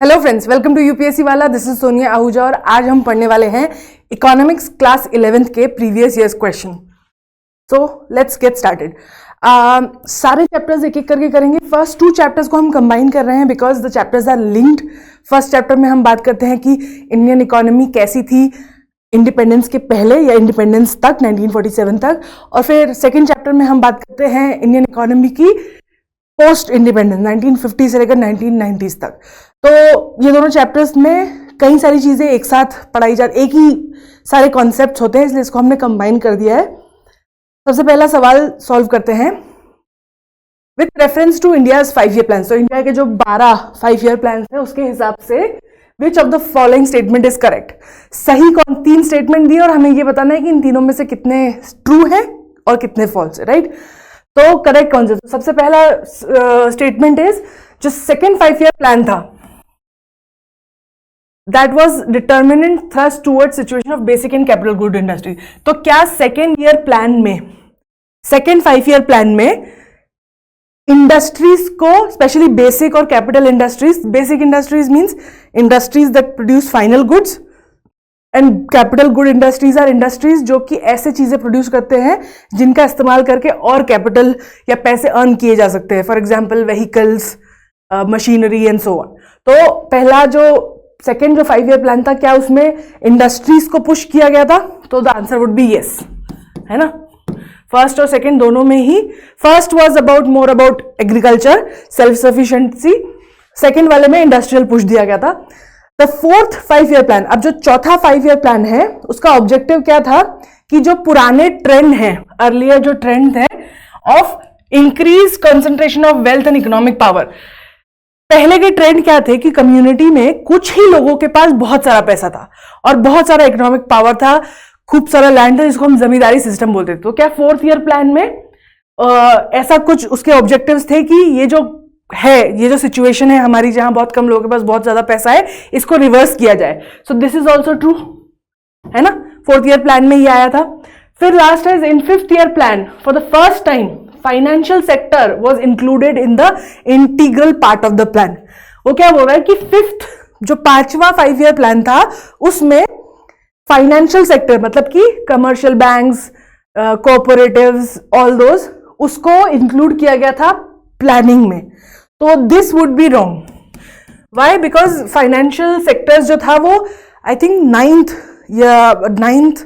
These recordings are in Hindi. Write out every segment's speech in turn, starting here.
Hello friends, welcome to UPSC वाला। दिस इज सोनिया आहूजा और आज हम पढ़ने वाले हैं इकोनॉमिक्स क्लास 11th के previous years question. So let's get started. सारे चैप्टर्स एक एक करके करेंगे। फर्स्ट 2 चैप्टर्स को हम कंबाइन कर रहे हैं because the chapters are linked. First chapter में हम बात करते हैं कि इंडियन इकोनॉमी कैसी थी इंडिपेंडेंस के पहले या इंडिपेंडेंस तक 1947 तक, और फिर सेकेंड चैप्टर में हम बात करते हैं इंडियन इकोनॉमी की पोस्ट इंडिपेंडेंस 1950 से लेकर 1990s तक। तो ये दोनों चैप्टर्स में कई सारी चीजें एक साथ पढ़ाई एक ही सारे कॉन्सेप्ट्स होते हैं, इसलिए इसको हमने कंबाइन कर दिया है। सबसे पहला सवाल सॉल्व करते हैं with reference to India's 5 year plan. तो इंडिया के जो 12 5 ईयर प्लान है उसके हिसाब से विच of the following statement is correct. सही कौन 3 स्टेटमेंट दिए और हमें ये बताना है कि इन तीनों में से कितने ट्रू है और कितने फॉल्स है, राइट। तो करेक्ट कौन सा? सबसे पहला स्टेटमेंट इज जो सेकेंड 5 ईयर प्लान था that was determinant thrust towards situation of basic and capital good industry. तो क्या सेकेंड 5 ईयर प्लान में इंडस्ट्रीज को, स्पेशली बेसिक और capital industries, basic industries means industries that produce final goods and capital good industries are industries जो कि ऐसे चीजें प्रोड्यूस करते हैं जिनका इस्तेमाल करके और कैपिटल या पैसे अर्न किए जा सकते हैं, for example vehicles, machinery and so on. तो पहला जो सेकेंड जो 5 ईयर प्लान था, क्या उसमें इंडस्ट्रीज को पुश किया गया था? तो the answer would be yes, है ना। फर्स्ट और सेकेंड दोनों में ही, first was about more about agriculture self sufficiency, second वाले में इंडस्ट्रियल पुश दिया गया था। द फोर्थ 5 ईयर प्लान, अब जो चौथा 5 ईयर प्लान है उसका ऑब्जेक्टिव क्या था कि जो पुराने ट्रेंड हैं, अर्लियर जो ट्रेंड है of increase concentration of wealth and economic power, पहले के ट्रेंड क्या थे कि कम्युनिटी में कुछ ही लोगों के पास बहुत सारा पैसा था और बहुत सारा इकोनॉमिक पावर था, खूब सारा लैंड था, जिसको हम जमींदारी सिस्टम बोलते थे। तो क्या फोर्थ ईयर प्लान में ऐसा कुछ उसके ऑब्जेक्टिव्स थे कि ये जो सिचुएशन है हमारी, जहां बहुत कम लोगों के पास बहुत ज्यादा पैसा है, इसको रिवर्स किया जाए। सो दिस इज ऑल्सो ट्रू, है ना। फोर्थ ईयर प्लान में ही आया था। फिर लास्ट है इन 5th year plan for the first time financial sector was included in the integral part of the plan. वो क्या बोल रहा है कि 5th जो 5वां 5 ईयर प्लान था उसमें फाइनेंशियल सेक्टर मतलब कि commercial banks, cooperatives, all those, उसको इंक्लूड किया गया था प्लानिंग में। तो this would be wrong. Why? Because financial sectors जो था वो आई थिंक 9th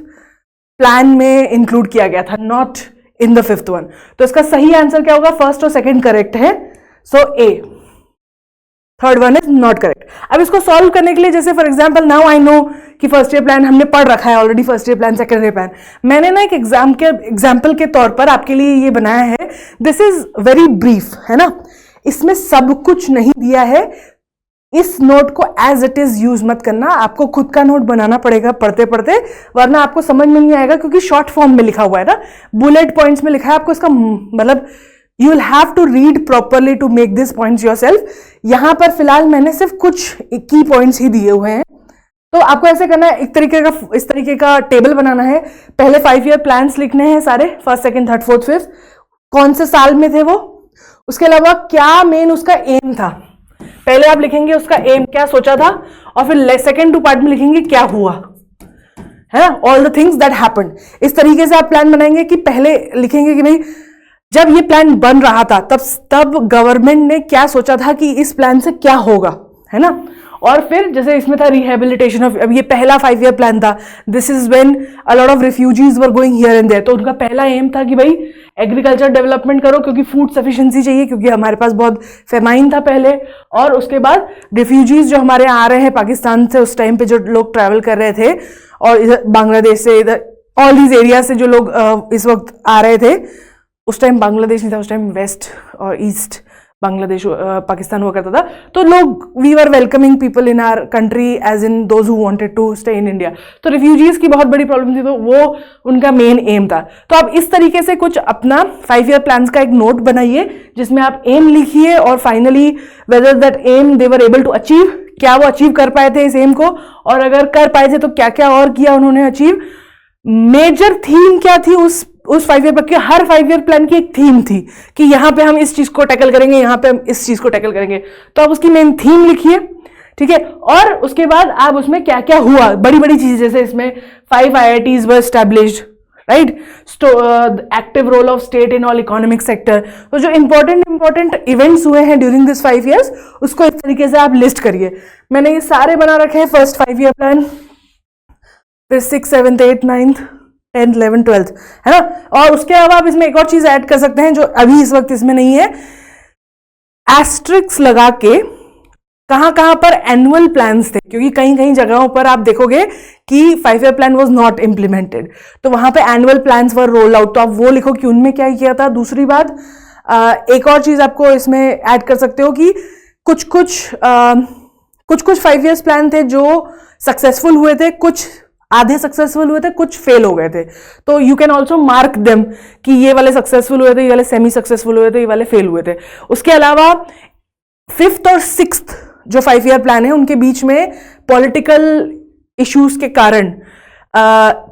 प्लान में इंक्लूड किया गया था, not in the 5th one. तो इसका सही आंसर क्या होगा? फर्स्ट और सेकंड करेक्ट है, so A. Third one is not correct. अब इसको सॉल्व करने के लिए, जैसे for example now I know कि फर्स्ट ईयर प्लान हमने पढ़ रखा है already, first year plan, second year plan, मैंने ना एक एग्जाम्पल के तौर पर आपके लिए ये बनाया है। दिस इज वेरी ब्रीफ, है ना, इसमें सब कुछ नहीं दिया है। इस नोट को एज इट इज यूज मत करना, आपको खुद का नोट बनाना पड़ेगा पढ़ते पढ़ते, वरना आपको समझ में नहीं आएगा, क्योंकि शॉर्ट फॉर्म में लिखा हुआ है ना, बुलेट पॉइंट्स में लिखा है। आपको इसका मतलब you will have to read properly to make this points yourself. यहां पर फिलहाल मैंने सिर्फ कुछ की पॉइंट्स ही दिए हुए हैं। तो आपको ऐसे करना है, इस तरीके का टेबल बनाना है। पहले 5 ईयर प्लान्स लिखने हैं सारे, first, second, third, fourth, fifth, कौन से साल में थे वो, उसके अलावा क्या मेन उसका एम था। पहले आप लिखेंगे उसका एम क्या सोचा था, और फिर सेकंड 2 पार्ट में लिखेंगे क्या हुआ, है ना, all the things that happened. इस तरीके से आप प्लान बनाएंगे कि पहले लिखेंगे कि भाई जब ये प्लान बन रहा था तब गवर्नमेंट ने क्या सोचा था कि इस प्लान से क्या होगा, है ना। और फिर जैसे इसमें था रिहेबिलिटेशन ऑफ, अब ये पहला 5 ईयर प्लान था, this is when a lot of refugees were going here and there. तो उनका पहला एम था कि भाई एग्रीकल्चर डेवलपमेंट करो, क्योंकि फूड सफिशिएंसी चाहिए, क्योंकि हमारे पास बहुत फेमाइन था पहले। और उसके बाद रिफ्यूजीज जो हमारे आ रहे हैं पाकिस्तान से, उस टाइम पे जो लोग ट्रैवल कर रहे थे, और इधर बांग्लादेश से, इधर ऑल दीज एरिया से जो लोग इस वक्त आ रहे थे, उस टाइम बांग्लादेश नहीं था, उस टाइम वेस्ट और ईस्ट बांग्लादेश पाकिस्तान हुआ करता था। तो लोग, we were welcoming people in our country as in those who wanted to stay in India. तो रिफ्यूजीज की बहुत बड़ी प्रॉब्लम थी, तो वो उनका मेन एम था। तो आप इस तरीके से कुछ अपना 5 ईयर प्लान का एक नोट बनाइए जिसमें आप एम लिखिए और finally whether that M they were able to achieve, क्या वो अचीव कर पाए थे इस एम को, और अगर कर पाए थे तो क्या क्या और किया उन्होंने अचीव। मेजर थीम क्या थी उस 5 ईयर की, हर 5 ईयर प्लान की एक थीम थी कि यहां पे हम इस चीज को टैकल करेंगे, यहां पे हम इस चीज को टैकल करेंगे। तो आप उसकी मेन थीम लिखिए ठीक है। और उसके बाद आप उसमें क्या क्या हुआ, बड़ी बड़ी चीजें, जैसे इसमें 5 IITs were established, right, active role of state in all economic sector. तो जो इंपॉर्टेंट इवेंट्स हुए हैं ड्यूरिंग दिस 5 years, उसको इस तरीके से आप लिस्ट करिए। मैंने ये सारे बना रखे हैं, फर्स्ट 5 year प्लान, फिर 6th 7th 8th 9th 10th 11th 12th, है ना। और उसके अलावा आप इसमें एक और चीज ऐड कर सकते हैं जो अभी इस वक्त इसमें नहीं है, एस्ट्रिक्स लगा के कहां कहां पर एनुअल प्लान्स थे, क्योंकि कहीं कहीं जगहों पर आप देखोगे कि 5 year plan was not implemented, तो वहां पे एनुअल प्लान्स वर रोल आउट, तो आप वो लिखो कि उनमें क्या किया था। दूसरी बात, एक और चीज आपको इसमें ऐड कर सकते हो कि कुछ कुछ 5 years प्लान थे जो सक्सेसफुल हुए थे, कुछ आधे सक्सेसफुल हुए थे, कुछ फेल हो गए थे। तो you can also mark them कि ये वाले सक्सेसफुल हुए थे, ये वाले सेमी सक्सेसफुल हुए थे, ये वाले फेल हुए थे। उसके अलावा 5th और 6th जो 5 year प्लान है, उनके बीच में पॉलिटिकल इश्यूज के कारण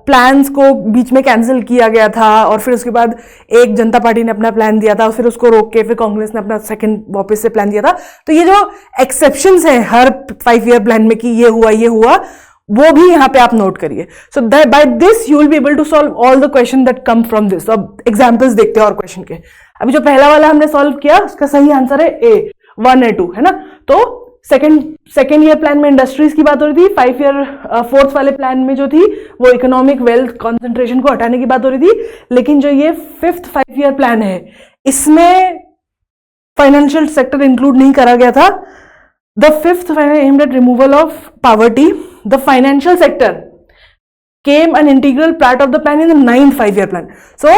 प्लान्स को बीच में कैंसिल किया गया था, और फिर उसके बाद एक जनता पार्टी ने अपना प्लान दिया था, फिर उसको रोक के फिर कांग्रेस ने अपना सेकंड वापस से प्लान दिया था। तो ये जो एक्सेप्शंस हैं हर 5 year प्लान में कि ये हुआ, वो भी यहां पे आप नोट करिए। So by this you will be able to solve all the question that come from this. अब एग्जांपल्स देखते हैं और क्वेश्चन के। अभी जो पहला वाला हमने सॉल्व किया, उसका सही आंसर है A, 1 और 2, है ना। तो सेकेंड ईयर प्लान में इंडस्ट्रीज की बात हो रही थी, 5 year 4th वाले प्लान में जो थी वो इकोनॉमिक वेल्थ कॉन्सेंट्रेशन को हटाने की बात हो रही थी। लेकिन जो ये 5th 5 year प्लान है, इसमें फाइनेंशियल सेक्टर इंक्लूड नहीं करा गया था। The 5th aimed at removal of poverty. The financial sector came an integral part of the plan in the 9th 5 year plan. So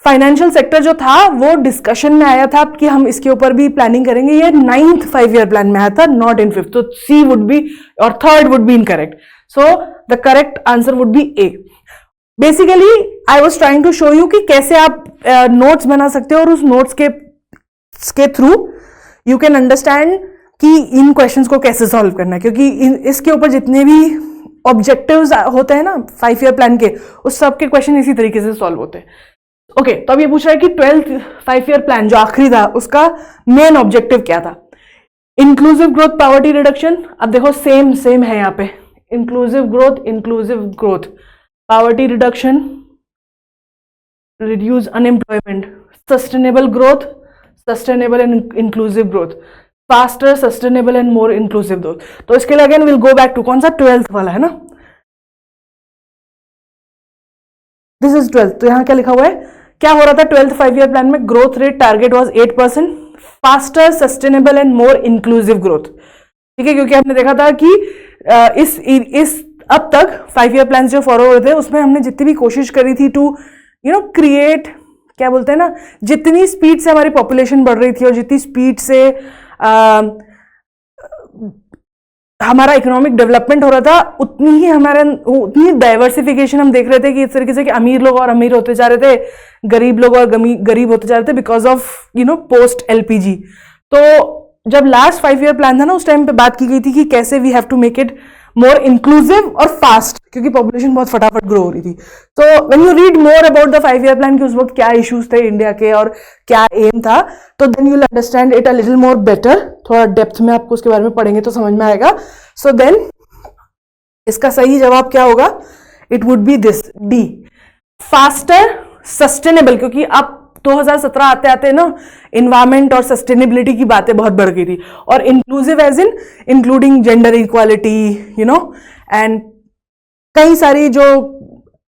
financial sector जो था वो डिस्कशन में आया था कि हम इसके ऊपर भी प्लानिंग करेंगे, ये 9th 5 year प्लान में आया था, नॉट इन 5th। तो C वुड बी और 3rd would be incorrect. So the correct answer would be A। Basically I was trying to show you कि कैसे आप नोट्स बना सकते हो, और उस नोट्स के थ्रू यू कैन अंडरस्टैंड कि इन क्वेश्चंस को कैसे सॉल्व करना है, क्योंकि इसके ऊपर जितने भी ऑब्जेक्टिव्स होते हैं ना 5 year प्लान के, उस सब के क्वेश्चन इसी तरीके से सॉल्व होते हैं। ओके, तो अब ये पूछ रहा है कि 12th 5 year प्लान जो आखिरी था, उसका मेन ऑब्जेक्टिव क्या था। Inclusive growth, poverty reduction. अब देखो सेम है यहाँ पे, inclusive growth, poverty reduction, reduce unemployment, sustainable growth, sustainable and inclusive growth, faster, sustainable and more inclusive growth. तो इसके लिए again will go back to कौन सा 12th वाला है ना, दिस इज 12th। तो यहां क्या लिखा हुआ है, क्या हो रहा था 12th 5 year प्लान में, growth rate target was 8%, faster, sustainable and more inclusive growth. ठीक है, क्योंकि हमने देखा था कि इस अब तक 5 year प्लान जो फॉलो हो रहे थे, उसमें हमने जितनी भी कोशिश करी थी टू क्रिएट, क्या बोलते हैं ना, जितनी स्पीड से हमारी पॉपुलेशन बढ़ रही थी और जितनी स्पीड से हमारा इकोनॉमिक डेवलपमेंट हो रहा था, उतनी डाइवर्सिफिकेशन हम देख रहे थे कि इस तरीके से कि अमीर लोग और अमीर होते जा रहे थे, गरीब लोग और गरीब होते जा रहे थे बिकॉज ऑफ पोस्ट LPG। तो जब लास्ट 5 year प्लान था ना, उस टाइम पे बात की गई थी कि कैसे we have to make it more inclusive और फास्ट, क्योंकि पॉपुलेशन बहुत फटाफट ग्रो हो रही थी। तो when you read more about the 5 year plan कि उस वक्त क्या इश्यूज थे इंडिया के और क्या एम था, तो then you will understand it a little more better. थोड़ा डेप्थ में आपको उसके बारे में पढ़ेंगे तो समझ में आएगा। सो देन इसका सही जवाब क्या होगा, it would be this D, faster, sustainable, क्योंकि अब 2017 आते आते ना इन्वायरमेंट और सस्टेनेबिलिटी की बातें बहुत बढ़ गई थी, और inclusive as in including gender equality and कई सारी जो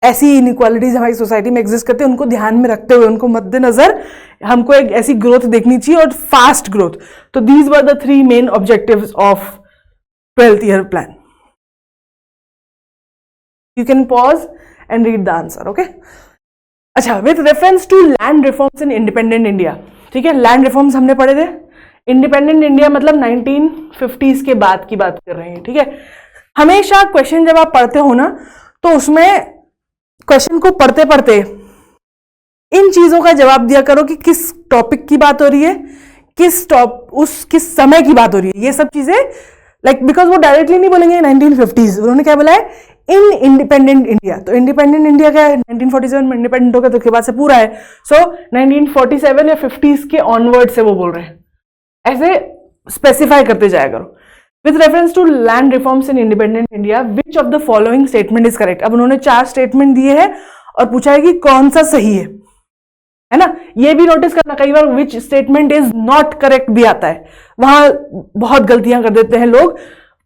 ऐसी इनइक्वालिटीज हमारी सोसाइटी में एग्जिस्ट करते हैं, उनको ध्यान में रखते हुए, उनको मद्देनजर हमको एक ऐसी ग्रोथ देखनी चाहिए, और फास्ट ग्रोथ। तो these were the 3 main objectives of 12th year plan. You can pause and read the answer. Okay, अच्छा, with reference to land reforms in independent India. ठीक है, लैंड रिफॉर्म्स हमने पढ़े थे। इंडिपेंडेंट इंडिया मतलब 1950s के बाद की बात कर रहे हैं। ठीक है, हमेशा क्वेश्चन जब आप पढ़ते हो ना, तो उसमें क्वेश्चन को पढ़ते पढ़ते इन चीजों का जवाब दिया करो कि किस टॉपिक की बात हो रही है, किस समय की बात हो रही है। ये सब चीजें बिकॉज वो डायरेक्टली नहीं बोलेंगे 1950s, उन्होंने क्या बोला है, इन इंडिपेंडेंट इंडिया। तो इंडिपेंडेंट इंडिया क्या है, 1947 में इंडिपेंडेंट हो गया, तो उसके बाद से पूरा है। सो 1947 या 50s के ऑनवर्ड से वो बोल रहे हैं, ऐसे स्पेसिफाई करते जाया करो। With reference to land reforms in independent India which of the following statement is correct. अब उन्होंने 4 स्टेटमेंट दिए हैं और पूछा है कि कौन सा सही है ना। ये भी नोटिस करना, कई बार which statement is not correct भी आता है, वहां बहुत गलतियां कर देते हैं लोग,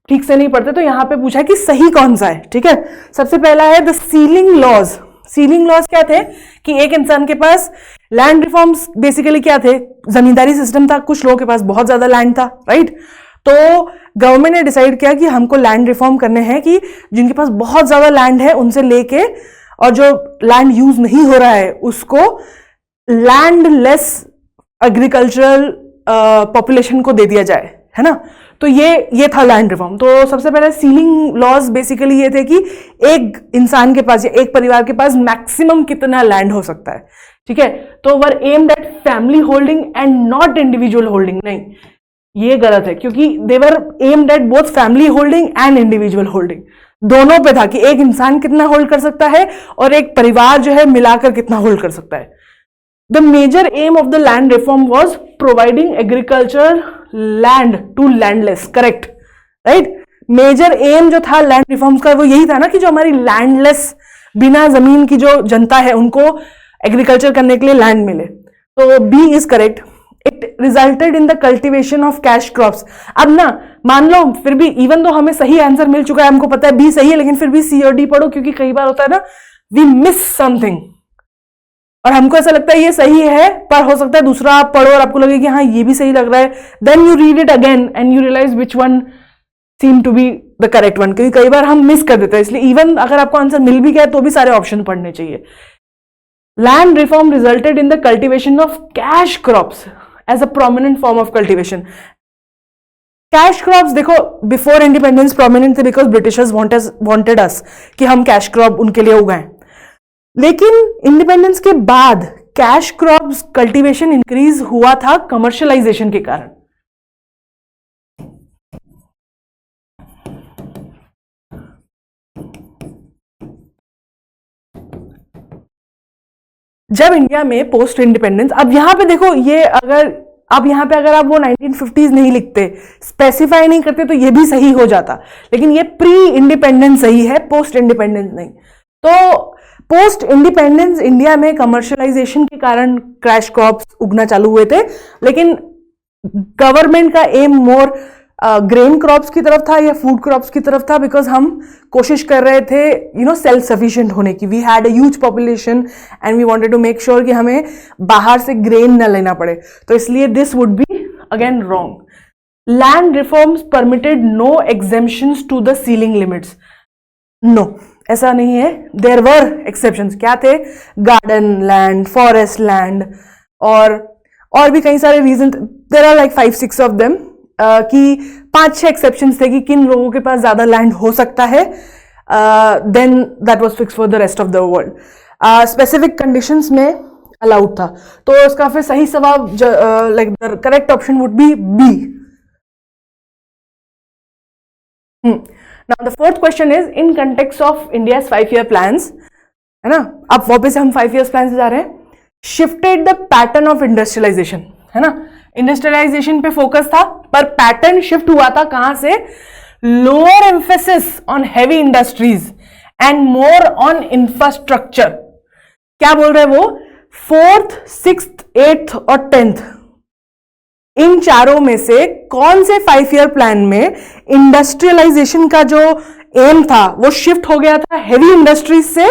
ठीक से नहीं पढ़ते। तो यहां पे पूछा है कि सही कौन सा है, ठीक है। सबसे पहला है the ceiling laws. Ceiling laws क्या थे कि एक इंसान के पास लैंड रिफॉर्म्स बेसिकली क्या थे, जमींदारी सिस्टम था, कुछ लोगों के पास बहुत ज्यादा लैंड था, राइट। तो गवर्नमेंट ने डिसाइड किया कि हमको लैंड रिफॉर्म करने हैं कि जिनके पास बहुत ज्यादा लैंड है उनसे लेके और जो लैंड यूज नहीं हो रहा है उसको लैंडलेस एग्रीकल्चरल पॉपुलेशन को दे दिया जाए, है ना। तो ये था लैंड रिफॉर्म। तो सबसे पहले सीलिंग लॉज बेसिकली ये थे कि एक इंसान के पास या एक परिवार के पास मैक्सिमम कितना लैंड हो सकता है, ठीक है। तो were aimed at family holding and not individual holding. नहीं, ये गलत है, क्योंकि they were aimed at both family holding and individual holding, दोनों पे था कि एक इंसान कितना होल्ड कर सकता है और एक परिवार जो है मिलाकर कितना होल्ड कर सकता है। The major aim of the land reform was providing agricultural land to landless, correct, right? Major aim जो था land reforms का वो यही था ना कि जो हमारी landless बिना जमीन की जो जनता है उनको एग्रीकल्चर करने के लिए लैंड मिले। तो B is correct. It resulted in the cultivation of cash crops. अब ना मान लो फिर भी इवन तो हमें सही आंसर मिल चुका है, हमको पता है B सही है, लेकिन फिर भी C और D पढ़ो, क्योंकि कई बार होता है ना we miss something और हमको ऐसा लगता है ये सही है, पर हो सकता है दूसरा आप पढ़ो और आपको लगे कि हाँ ये भी सही लग रहा है, then you read it again and you realise which one seem to be the correct one, क्योंकि कई बार हम मिस कर देते हैं। इसलिए इवन अगर आपको आंसर मिल भी गया तो भी सारे ऑप्शन पढ़ने चाहिए। Land reform resulted in the cultivation of cash crops as a prominent form of cultivation. Cash crops देखो बिफोर इंडिपेंडेंस प्रोमिनेंट थे बिकॉज ब्रिटिशर्स वांटेड अस कि हम कैश क्रॉप उनके लिए उगाएं, लेकिन इंडिपेंडेंस के बाद कैश क्रॉप्स कल्टीवेशन इंक्रीज हुआ था कमर्शियलाइजेशन के कारण। जब इंडिया में पोस्ट इंडिपेंडेंस, अब यहां पे देखो ये अगर अब यहां पे अगर आप वो 1950s नहीं लिखते, स्पेसिफाई नहीं करते तो ये भी सही हो जाता, लेकिन ये प्री इंडिपेंडेंस सही है, पोस्ट इंडिपेंडेंस नहीं। तो पोस्ट इंडिपेंडेंस इंडिया में कमर्शियलाइजेशन के कारण कैश क्रॉप्स उगना चालू हुए थे, लेकिन गवर्नमेंट का एम मोर ग्रेन क्रॉप्स की तरफ था या फूड क्रॉप्स की तरफ था, बिकॉज हम कोशिश कर रहे थे सेल्फ सफिशिएंट होने की। We had a huge population and we wanted to make sure कि हमें बाहर से ग्रेन न लेना पड़े, तो इसलिए this would be again wrong. Land reforms permitted no exemptions to the ceiling limits. No, ऐसा नहीं है, देयर वर एक्सेप्शंस। क्या थे? गार्डन लैंड, फॉरेस्ट लैंड और भी कई सारे reason, there are like 5-6 of them, कि 5-6 एक्सेप्शंस थे कि किन लोगों के पास ज्यादा लैंड हो सकता है, then that was fix for the rest of the world. Specific conditions में अलाउड था, तो इसका फिर सही जवाब like the correct option would be B. Now the fourth question is in context of India's 5-year plans, है ना। अब वापस हम 5 years plans से जा रहे हैं। Shifted the pattern of industrialization, है ना। इंडस्ट्रियलाइजेशन पे फोकस था, पर पैटर्न शिफ्ट हुआ था कहां से? Lower emphasis on heavy industries and more on infrastructure. क्या बोल रहे हैं वो? 4th, 6th, 8th और 10th, इन चारों में से कौन से 5 year प्लान में इंडस्ट्रियलाइजेशन का जो एम था वो शिफ्ट हो गया था हेवी इंडस्ट्रीज से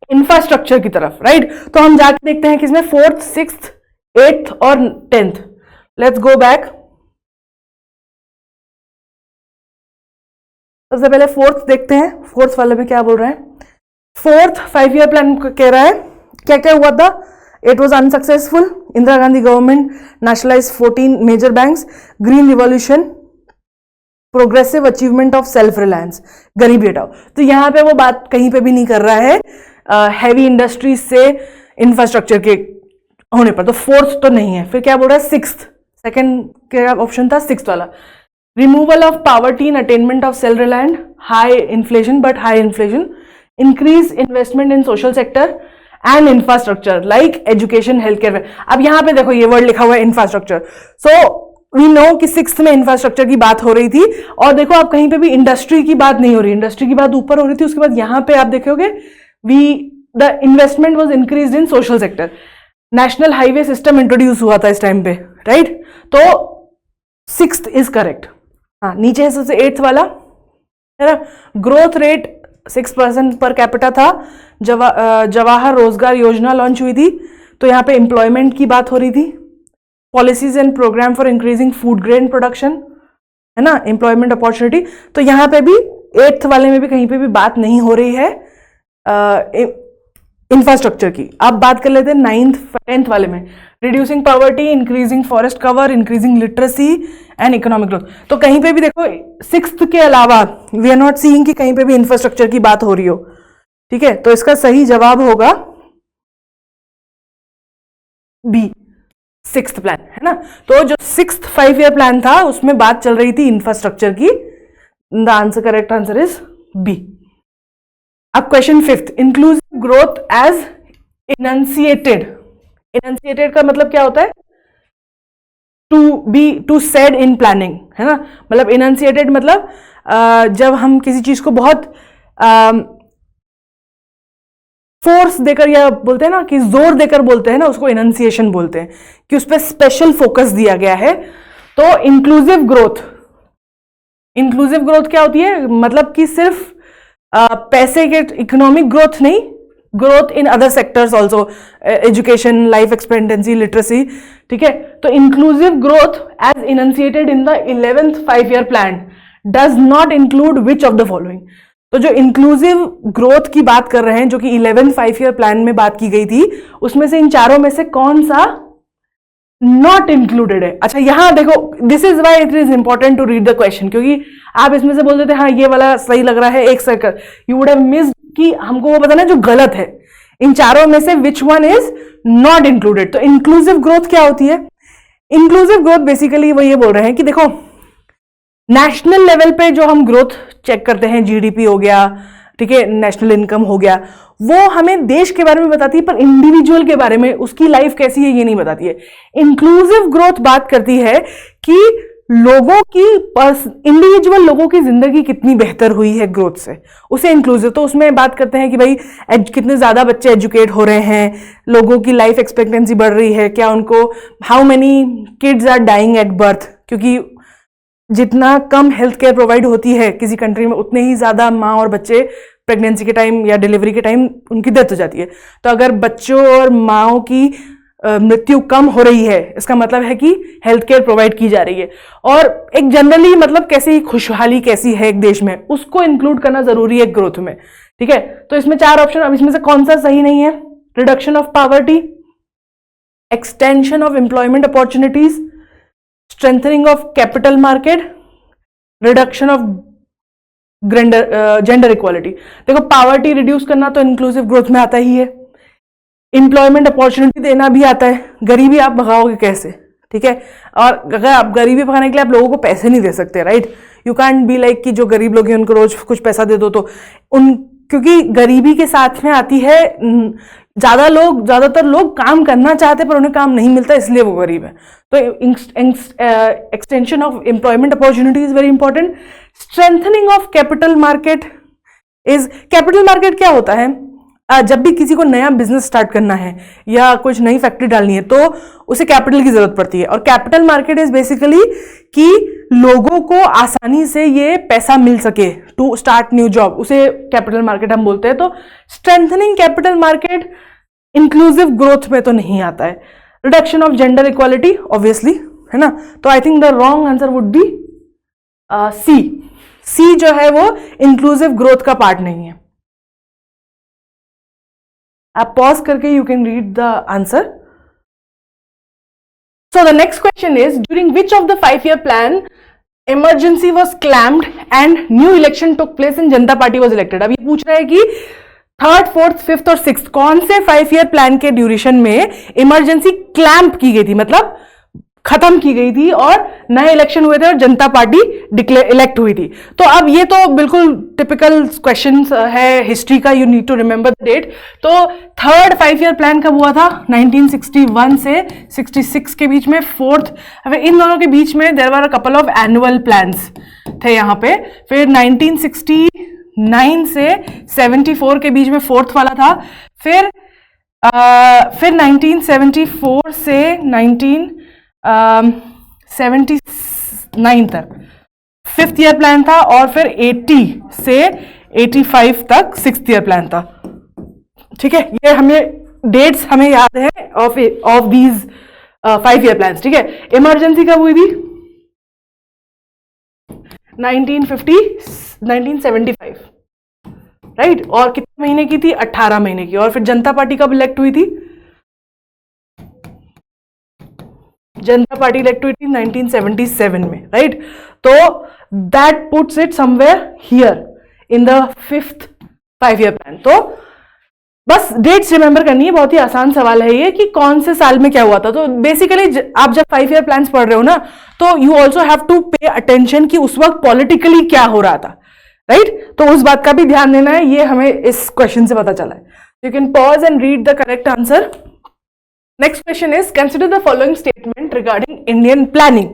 इंफ्रास्ट्रक्चर की तरफ, राइट। तो हम जाके देखते हैं किसमें 4th, 6th, 8th और 10th। Let's go back. सबसे पहले 4th देखते हैं, 4th वाले में क्या बोल रहे हैं। 4th 5 year प्लान कह रहा है क्या क्या हुआ था। It was unsuccessful. Indira Gandhi government nationalized 14 major banks. Green revolution, progressive achievement of self-reliance. गरीबी हटाओ। तो यहाँ पे वो बात कहीं पे भी नहीं कर रहा है हैवी इंडस्ट्रीज से इंफ्रास्ट्रक्चर के होने पर, तो 4th तो नहीं है। फिर क्या बोल रहा है? 6th, सेकेंड क्या ऑप्शन था? 6th वाला। Removal of poverty in attainment of self reliant, high inflation but high inflation, increase investment in social sector and infrastructure like education, health care. अब यहां पे देखो ये वर्ड लिखा हुआ है इंफ्रास्ट्रक्चर। सो वी नो कि 6th में इंफ्रास्ट्रक्चर की बात हो रही थी, और देखो आप कहीं पे भी इंडस्ट्री की बात नहीं हो रही, इंडस्ट्री की बात ऊपर हो रही थी, उसके बाद यहां पे आप देखोगे the investment was increased in social sector, national highway system introduce हुआ था इस टाइम पे, राइट? तो 6th इज करेक्ट। हाँ, नीचे है सबसे 8th वाला, है ना, ग्रोथ रेट 6% पर कैपिटा था। जवाहर रोजगार योजना लॉन्च हुई थी, तो यहाँ पे एम्प्लॉयमेंट की बात हो रही थी। Policies and programme for increasing food grain production, है ना, एम्प्लॉयमेंट अपॉर्चुनिटी। तो यहाँ पे भी 8th वाले में भी कहीं पे भी बात नहीं हो रही है इंफ्रास्ट्रक्चर की। अब बात कर लेते हैं 9th 10th वाले में, reducing poverty, increasing forest cover, increasing literacy and economic growth. तो कहीं पे भी देखो 6th के अलावा वी आर नॉट सीइंग कि कहीं पे भी इंफ्रास्ट्रक्चर की बात हो रही हो, ठीक है? तो इसका सही जवाब होगा बी, 6th प्लान, है ना। तो जो 6th 5 ईयर प्लान था उसमें बात चल रही थी इंफ्रास्ट्रक्चर की। The answer, correct answer is B. अब question 5th, inclusive growth as enunciated. Enunciated का मतलब क्या होता है? टू सेड इन प्लानिंग, है ना। मतलब इनंसिएटेड मतलब जब हम किसी चीज को बहुत फोर्स देकर या बोलते हैं ना कि जोर देकर बोलते हैं ना, उसको इनंसिएशन बोलते हैं, कि उस पर स्पेशल फोकस दिया गया है। तो इंक्लूसिव ग्रोथ, इंक्लूसिव ग्रोथ क्या होती है? मतलब कि सिर्फ पैसे के, इकोनॉमिक ग्रोथ नहीं, growth in other sectors also, education, life expectancy, literacy, ठीक है। तो inclusive growth as enunciated in the 11th 5 year plan does not include which of the following. तो जो इंक्लूसिव ग्रोथ की बात कर रहे हैं, जो कि 11th 5 ईयर प्लान में बात की गई थी, उसमें से इन चारों में से कौन सा नॉट इंक्लूडेड है? अच्छा, यहां देखो, this is why it is important to read the question, क्योंकि आप इसमें से बोल देते हाँ ये वाला सही लग रहा है, एक circle, you would have missed कि हमको वो बताना जो गलत है। इन चारों में से which one is not included. तो इंक्लूसिव ग्रोथ क्या होती है? इंक्लूसिव ग्रोथ बेसिकली वो ये बोल रहे हैं कि देखो, नेशनल लेवल पे जो हम ग्रोथ चेक करते हैं, जीडीपी हो गया, ठीक है, नेशनल इनकम हो गया, वो हमें देश के बारे में बताती है, पर इंडिविजुअल के बारे में, उसकी लाइफ कैसी है, ये नहीं बताती है। इंक्लूसिव ग्रोथ बात करती है कि लोगों की, इंडिविजुअल लोगों की जिंदगी कितनी बेहतर हुई है ग्रोथ से, उसे इंक्लूसिव। तो उसमें बात करते हैं कि भाई कितने ज्यादा बच्चे एजुकेट हो रहे हैं, लोगों की लाइफ एक्सपेक्टेंसी बढ़ रही है क्या, उनको how many kids are dying at birth, क्योंकि जितना कम हेल्थ केयर प्रोवाइड होती है किसी कंट्री में, उतने ही ज्यादा माँ और बच्चे प्रेगनेंसी के टाइम या डिलीवरी के टाइम उनकी डेथ हो जाती है। तो अगर बच्चों और माँओं की मृत्यु कम हो रही है, इसका मतलब है कि हेल्थ केयर प्रोवाइड की जा रही है। और एक जनरली मतलब कैसी खुशहाली कैसी है एक देश में, उसको इंक्लूड करना जरूरी है ग्रोथ में, ठीक है। तो इसमें 4 ऑप्शन, अब इसमें से कौन सा सही नहीं है? Reduction of poverty, extension of employment opportunities, strengthening of capital market, reduction of gender equality. देखो, पॉवर्टी रिड्यूस करना तो इंक्लूसिव ग्रोथ में आता ही है, एम्प्लॉयमेंट अपॉर्चुनिटी देना भी आता है, गरीबी आप भगाओगे कैसे, ठीक है। और अगर आप गरीबी भगाने के लिए आप लोगों को पैसे नहीं दे सकते, right, you can't be like कि जो गरीब लोग हैं उनको रोज कुछ पैसा दे दो, तो क्योंकि गरीबी के साथ में आती है, ज्यादातर लोग काम करना चाहते पर उन्हें काम नहीं मिलता, इसलिए वो गरीब है। तो extension of employment opportunity is very important. Strengthening of capital market is, capital market क्या होता है? जब भी किसी को नया बिजनेस स्टार्ट करना है या कुछ नई फैक्ट्री डालनी है तो उसे कैपिटल की जरूरत पड़ती है, और कैपिटल मार्केट इज बेसिकली कि लोगों को आसानी से ये पैसा मिल सके टू स्टार्ट न्यू जॉब, उसे कैपिटल मार्केट हम बोलते हैं। तो strengthening capital market inclusive growth में तो नहीं आता है। Reduction of gender equality obviously, है ना। तो I think the wrong answer would be C जो है वो इंक्लूसिव ग्रोथ का पार्ट नहीं है। आप पॉज करके you can read the answer. So the next question is, during which of the 5 year plan emergency was claimed and new election took place in Janata party was elected. अब ये पूछ रहा है कि 3rd, 4th, 5th और 6th कौन से 5 ईयर प्लान के ड्यूरेशन में इमरजेंसी क्लैंप की गई थी, मतलब खत्म की गई थी और नए इलेक्शन हुए थे और जनता पार्टी इलेक्ट हुई थी। तो अब ये तो बिल्कुल टिपिकल क्वेश्चन है हिस्ट्री का, you need to remember the date. तो थर्ड 5 ईयर प्लान कब हुआ था? 1961 से 66 के बीच में। फोर्थ, इन दोनों के बीच में there were a couple of annual plans थे यहाँ पे। फिर 1969 से 74 के बीच में फोर्थ वाला था। फिर 1974 से 1979 तक फिफ्थ ईयर प्लान था, और फिर 80 से 85 तक सिक्स्थ ईयर प्लान था। ठीक है, ये हमें डेट्स हमें याद है ऑफ दीज 5 ईयर प्लान्स। ठीक है, इमरजेंसी कब हुई थी? 1975, राइट। और कितने महीने की थी? 18 महीने की। और फिर जनता पार्टी कब इलेक्ट हुई थी? जनता पार्टी इलेक्ट हुई थी 1977 में, राइट। तो that puts it somewhere here in the fifth 5 year plan. तो बस डेट्स रिमेंबर करनी है, बहुत ही आसान सवाल है ये कि कौन से साल में क्या हुआ था। तो बेसिकली आप जब 5 ईयर प्लान्स पढ़ रहे हो ना, तो you also have to pay attention कि उस वक्त पॉलिटिकली क्या हो रहा था, राइट। तो उस बात का भी ध्यान देना है, ये हमें इस क्वेश्चन से पता चला है। You can pause and read the correct answer. Next question is consider the following statement regarding Indian planning.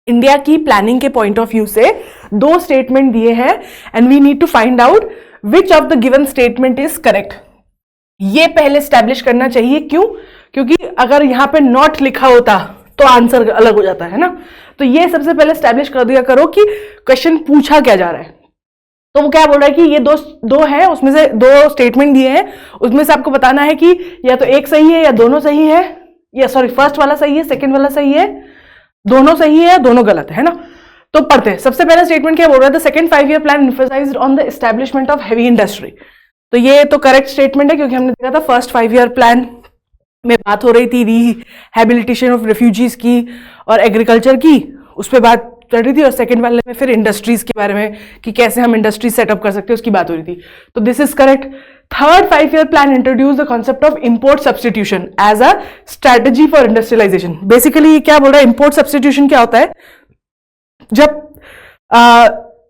India की प्लानिंग के पॉइंट ऑफ व्यू से 2 स्टेटमेंट दिए हैं and we need to find out which of the given statement is correct. ये पहले स्टैब्लिश करना चाहिए। क्यों? क्योंकि अगर यहां पे नॉट लिखा होता तो आंसर अलग हो जाता है ना। तो ये सबसे पहले स्टैब्लिश कर दिया करो कि क्वेश्चन पूछा क्या जा रहा है। तो वो क्या बोल रहा है कि ये दो है, उसमें से 2 स्टेटमेंट दिए हैं, उसमें से आपको बताना है कि या तो एक सही है या दोनों सही है, या सॉरी फर्स्ट वाला सही है, सेकंड वाला सही है, दोनों सही है या दोनों गलत है ना। तो पढ़ते हैं। सबसे पहला स्टेटमेंट क्या बोल रहा है? The second 5 year plan emphasised on the establishment of heavy industry. तो ये तो करेक्ट स्टेटमेंट है, क्योंकि हमने देखा था फर्स्ट 5 ईयर प्लान में बात हो रही थी रिहैबिलिटेशन ऑफ रेफ्यूजीज की और एग्रीकल्चर की, उस पर बात चल रही थी। और सेकंड वाले में फिर इंडस्ट्रीज के बारे में कि कैसे हम इंडस्ट्री सेटअप कर सकते हैं, उसकी बात हो रही थी। तो this is correct. Third 5 year plan introduce the concept of import substitution as a strategy for industrialisation. Basically क्या बोल रहा है? इंपोर्ट सब्सटीट्यूशन क्या होता है? जब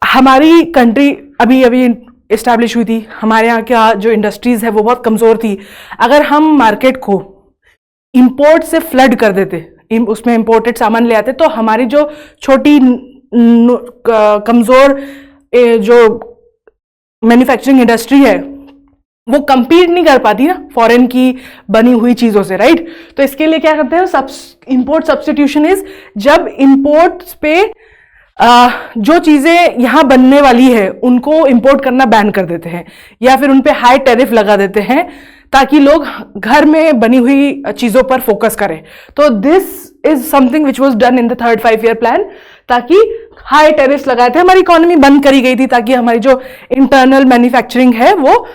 हमारी कंट्री अभी अभी एस्टैब्लिश हुई थी, हमारे यहाँ का जो इंडस्ट्रीज है वो बहुत कमजोर थी। अगर हम मार्केट को इंपोर्ट से फ्लड कर देते, उसमें इंपोर्टेड सामान ले आते, तो हमारी जो छोटी कमजोर जो मैन्युफैक्चरिंग इंडस्ट्री है वो कंपीट नहीं कर पाती ना फॉरेन की बनी हुई चीजों से, राइट। तो इसके लिए क्या करते हैं? इंपोर्ट सब्स्टिट्यूशन इज जब इंपोर्ट्स पे जो चीजें यहां बनने वाली है उनको इंपोर्ट करना बैन कर देते हैं, या फिर उन पे हाई टैरिफ लगा देते हैं ताकि लोग घर में बनी हुई चीजों पर फोकस करें। तो this is something which was done in the third 5 year plan, ताकि हाई टैरिफ्स लगाए थे, हमारी इकोनॉमी बंद करी गई थी ताकि हमारी जो इंटरनल मैन्युफैक्चरिंग है वो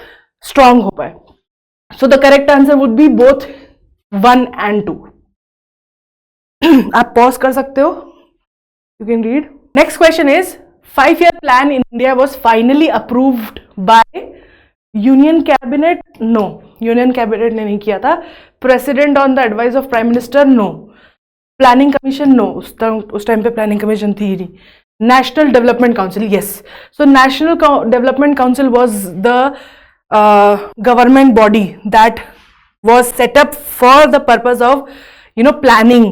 स्ट्रांग हो पाए। So the correct answer would be both 1 and 2। आप पॉज कर सकते हो, you can read. Next question is 5 year plan in India was finally approved by union cabinet? No, union cabinet ने नहीं किया था। President on the advice of prime minister? No. Planning commission? No, उस टाइम पे प्लानिंग कमीशन थी ही नहीं। National development council? Yes. So national development council was the government body that was set up for the purpose of planning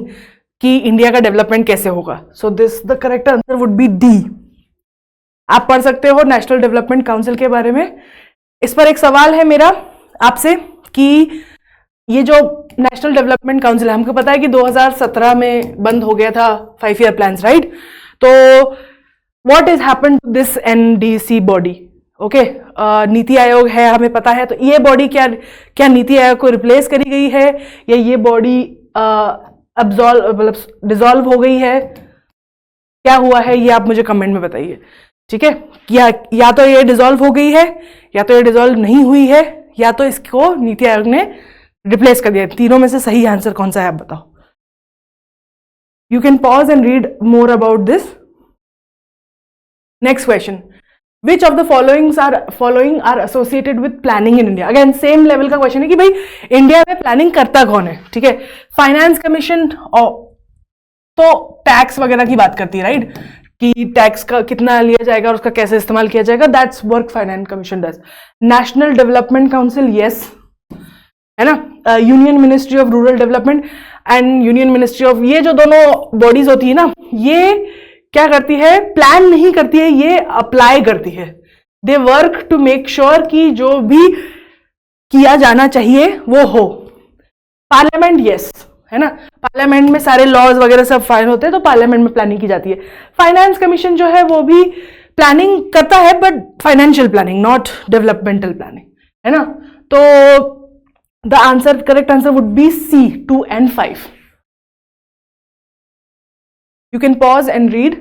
कि इंडिया का डेवलपमेंट कैसे होगा। So this the correct answer would be D. आप पढ़ सकते हो नेशनल डेवलपमेंट काउंसिल के बारे में। इस पर एक सवाल है मेरा आपसे कि ये जो नेशनल डेवलपमेंट काउंसिल है, हमको पता है कि 2017 में बंद हो गया था 5 ईयर प्लान्स, राइट। तो what is happened to this NDC body? Okay, NITI Aayog है, हमें पता है। तो ये बॉडी क्या नीति आयोग को रिप्लेस करी गई है, या ये बॉडी डिसॉल्व हो गई है? क्या हुआ है ये आप मुझे कमेंट में बताइए, ठीक है। या तो ये डिसॉल्व हो गई है, या तो ये डिसॉल्व नहीं हुई है, या तो इसको नीति आयोग ने रिप्लेस कर दिया। तीनों में से सही आंसर कौन सा है आप बताओ। You can pause and read more about this. Next question, Which of the following are associated with planning in India? Again same level का क्वेश्चन है कि भाई इंडिया में प्लानिंग करता कौन है, ठीक है। फाइनेंस कमीशन तो टैक्स वगैरह की बात करती है, राइट, कि टैक्स का कितना लिया जाएगा और उसका कैसे इस्तेमाल किया जाएगा, that's work finance commission does. National development council, yes, है ना, union ministry of rural development and union ministry of, ये जो दोनों बॉडीज होती है ना, ये क्या करती है, प्लान नहीं करती है, ये अप्लाई करती है। They work to make sure कि जो भी किया जाना चाहिए वो हो। पार्लियामेंट, यस, है ना, पार्लियामेंट में सारे लॉज वगैरह सब फाइन होते हैं, तो पार्लियामेंट में प्लानिंग की जाती है। फाइनेंस कमीशन जो है वो भी प्लानिंग करता है, but financial planning, not developmental planning, है ना। तो the answer, correct answer would B C, 2 and 5. You can pause and read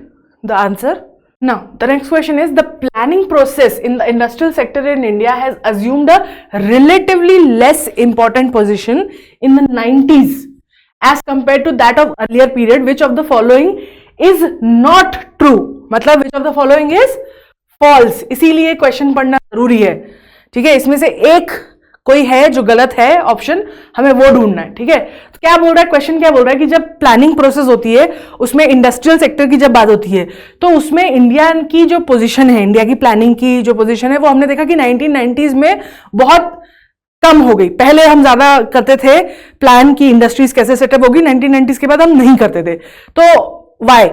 the answer. Now, the next question is, the planning process in the industrial sector in India has assumed a relatively less important position in the 90s as compared to that of earlier period. Which of the following is not true? मतलब which of the following is false. इसीलिए क्वेश्चन पढ़ना जरूरी है, ठीक है। इसमें से एक कोई है जो गलत है ऑप्शन, हमें वो ढूंढना है, ठीक है। तो क्या बोल रहा है क्वेश्चन, क्या बोल रहा है कि जब प्लानिंग प्रोसेस होती है उसमें इंडस्ट्रियल सेक्टर की जब बात होती है, तो उसमें इंडिया की जो पोजीशन है, इंडिया की प्लानिंग की जो पोजीशन है, वो हमने देखा कि 1990s में बहुत कम हो गई। पहले हम ज्यादा करते थे प्लान की इंडस्ट्रीज कैसे सेटअप होगी, 1990s के बाद हम नहीं करते थे। तो वाई,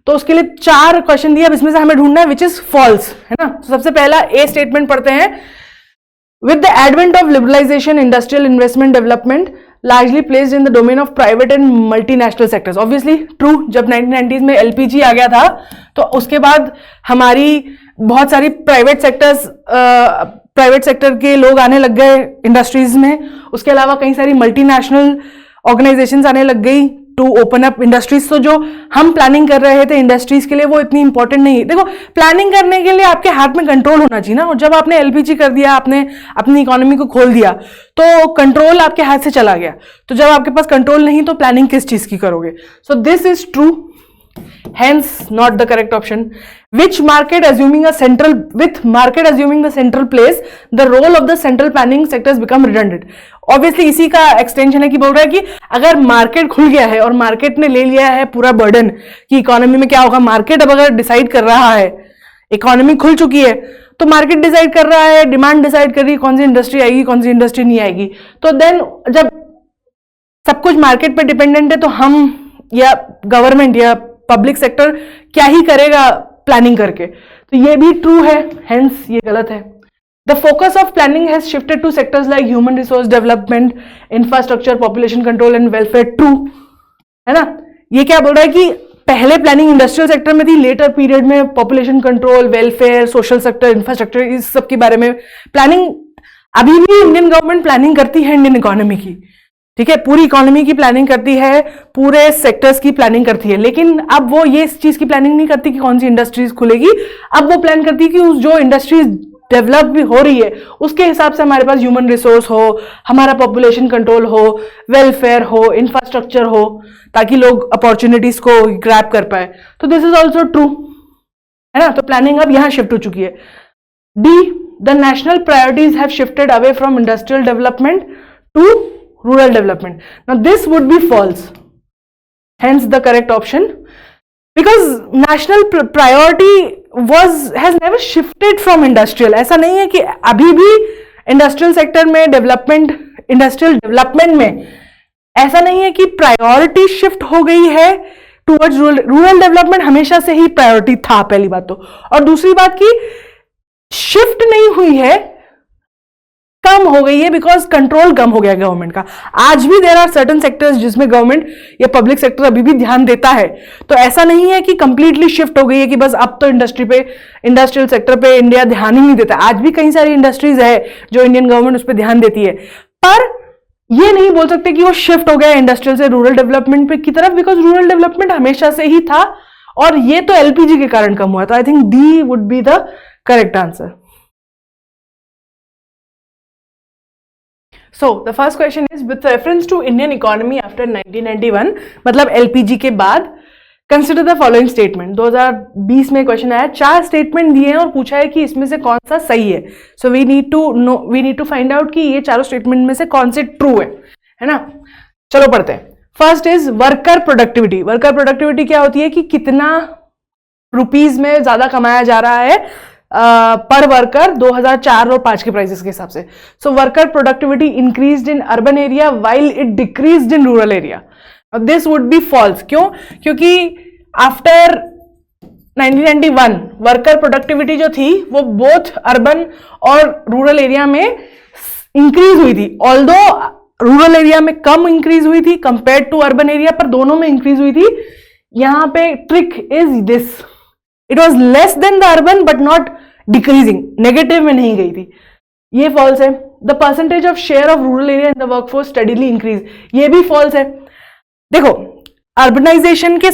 तो उसके लिए 4 क्वेश्चन दिया, अब इसमें से हमें ढूंढना है विच इज फॉल्स, है ना। तो सबसे पहला ए स्टेटमेंट पढ़ते हैं। With the advent of liberalization, industrial investment development largely placed in the domain of private and multinational sectors. Obviously true, जब 1990s में LPG आ गया था तो उसके बाद हमारी बहुत सारी प्राइवेट सेक्टर के लोग आने लग गए इंडस्ट्रीज में। उसके अलावा कई सारी मल्टीनेशनल ऑर्गेनाइजेशंस आने लग गई टू ओपन अप इंडस्ट्रीज। तो जो हम प्लानिंग कर रहे थे इंडस्ट्रीज के लिए वो इतनी इंपॉर्टेंट नहीं है। देखो, प्लानिंग करने के लिए आपके हाथ में कंट्रोल होना चाहिए ना, और जब आपने एलपीजी कर दिया, आपने अपनी इकोनॉमी को खोल दिया, तो कंट्रोल आपके हाथ से चला गया। तो जब आपके पास कंट्रोल नहीं तो प्लानिंग किस चीज की करोगे। सो this is true, hence not the correct option. With market assuming the central place, the role of the central planning sectors become redundant. Obviously इसी का एक्सटेंशन है कि बोल रहा है कि अगर मार्केट खुल गया है और मार्केट ने ले लिया है पूरा बर्डन कि इकोनॉमी में क्या होगा, मार्केट अब अगर डिसाइड कर रहा है, इकोनॉमी खुल चुकी है तो मार्केट डिसाइड कर रहा है, डिमांड डिसाइड कर रही है कौन सी इंडस्ट्री आएगी कौन सी इंडस्ट्री नहीं आएगी। तो देन जब सब कुछ मार्केट पे डिपेंडेंट है तो हम या गवर्नमेंट या पब्लिक सेक्टर क्या ही करेगा प्लानिंग करके। तो ये भी ट्रू है, हेंस ये गलत है। The focus of planning has shifted to sectors like human resource development, infrastructure, population control and welfare. True है ना। ये क्या बोल रहा है कि पहले प्लानिंग इंडस्ट्रियल सेक्टर में थी, लेटर पीरियड में population control, welfare, social sector, infrastructure, इस सब के बारे में प्लानिंग। अभी भी इंडियन गवर्नमेंट प्लानिंग करती है इंडियन इकोनॉमी की, ठीक है, पूरी इकोनॉमी की प्लानिंग करती है, पूरे सेक्टर्स की प्लानिंग करती है। लेकिन अब वो ये इस चीज की प्लानिंग नहीं करती कि कौन सी इंडस्ट्रीज खुलेगी, अब वो प्लान करती है कि उस जो इंडस्ट्रीज डेवलप भी हो रही है उसके हिसाब से हमारे पास ह्यूमन रिसोर्स हो, हमारा पॉपुलेशन कंट्रोल हो, वेलफेयर हो, इंफ्रास्ट्रक्चर हो, ताकि लोग अपॉर्चुनिटीज को ग्रैब कर पाए। तो दिस इज ऑल्सो ट्रू, है ना। तो प्लानिंग अब यहां शिफ्ट हो चुकी है। D, the national priorities have shifted away from industrial development to rural development. Now this would be false, hence the correct option, because national priority has never shifted from industrial. ऐसा नहीं है कि अभी भी इंडस्ट्रियल सेक्टर में इंडस्ट्रियल डेवलपमेंट में ऐसा नहीं है कि प्रायोरिटी शिफ्ट हो गई है टुवर्ड्स रूरल डेवलपमेंट। हमेशा से ही प्रायोरिटी था, पहली बात तो। और दूसरी बात की शिफ्ट नहीं हुई है, कम हो गई है, बिकॉज कंट्रोल कम हो गया गवर्नमेंट का। आज भी देयर आर सर्टेन सेक्टर्स जिसमें गवर्नमेंट या पब्लिक सेक्टर अभी भी ध्यान देता है। तो ऐसा नहीं है कि कंप्लीटली शिफ्ट हो गई है कि बस अब तो इंडस्ट्रियल सेक्टर पे इंडिया ध्यान ही नहीं देता। आज भी कई सारी इंडस्ट्रीज है जो इंडियन गवर्नमेंट उस पर ध्यान देती है, पर ये नहीं बोल सकते कि वो शिफ्ट हो गया इंडस्ट्रियल से रूरल डेवलपमेंट पे की तरफ, बिकॉज रूरल डेवलपमेंट हमेशा से ही था और ये तो एलपीजी के कारण कम हुआ। तो I think D would B the correct answer. So the first question is, with reference to Indian economy after 1991, मतलब LPG के बाद, consider the following statement। 2020 में क्वेश्चन आया, 4 स्टेटमेंट दिए हैं और पूछा है कि इसमें से कौन सा सही है। So we need to find out कि ये चारों स्टेटमेंट में से कौन से ट्रू है ना। चलो पढ़ते हैं। First is worker productivity. Worker productivity क्या होती है कि कितना रुपीज में ज्यादा कमाया जा रहा है पर वर्कर 2004 और 5 के प्राइसेस के हिसाब से। So worker productivity increased in urban area while it decreased in rural area. This would be false. क्यों? क्योंकि आफ्टर 1991 वर्कर प्रोडक्टिविटी जो थी वो बोथ अर्बन और रूरल एरिया में इंक्रीज हुई थी। ऑल्दो रूरल एरिया में कम इंक्रीज हुई थी कंपेयर टू अर्बन एरिया, पर दोनों में इंक्रीज हुई थी। यहां पे trick is this, it was less than the urban but not decreasing, negative में नहीं गई थी। ये फॉल्स है। The percentage of share of rural area in the workforce steadily increase, ये भी फॉल्स है। देखो अर्बनाइजेशन के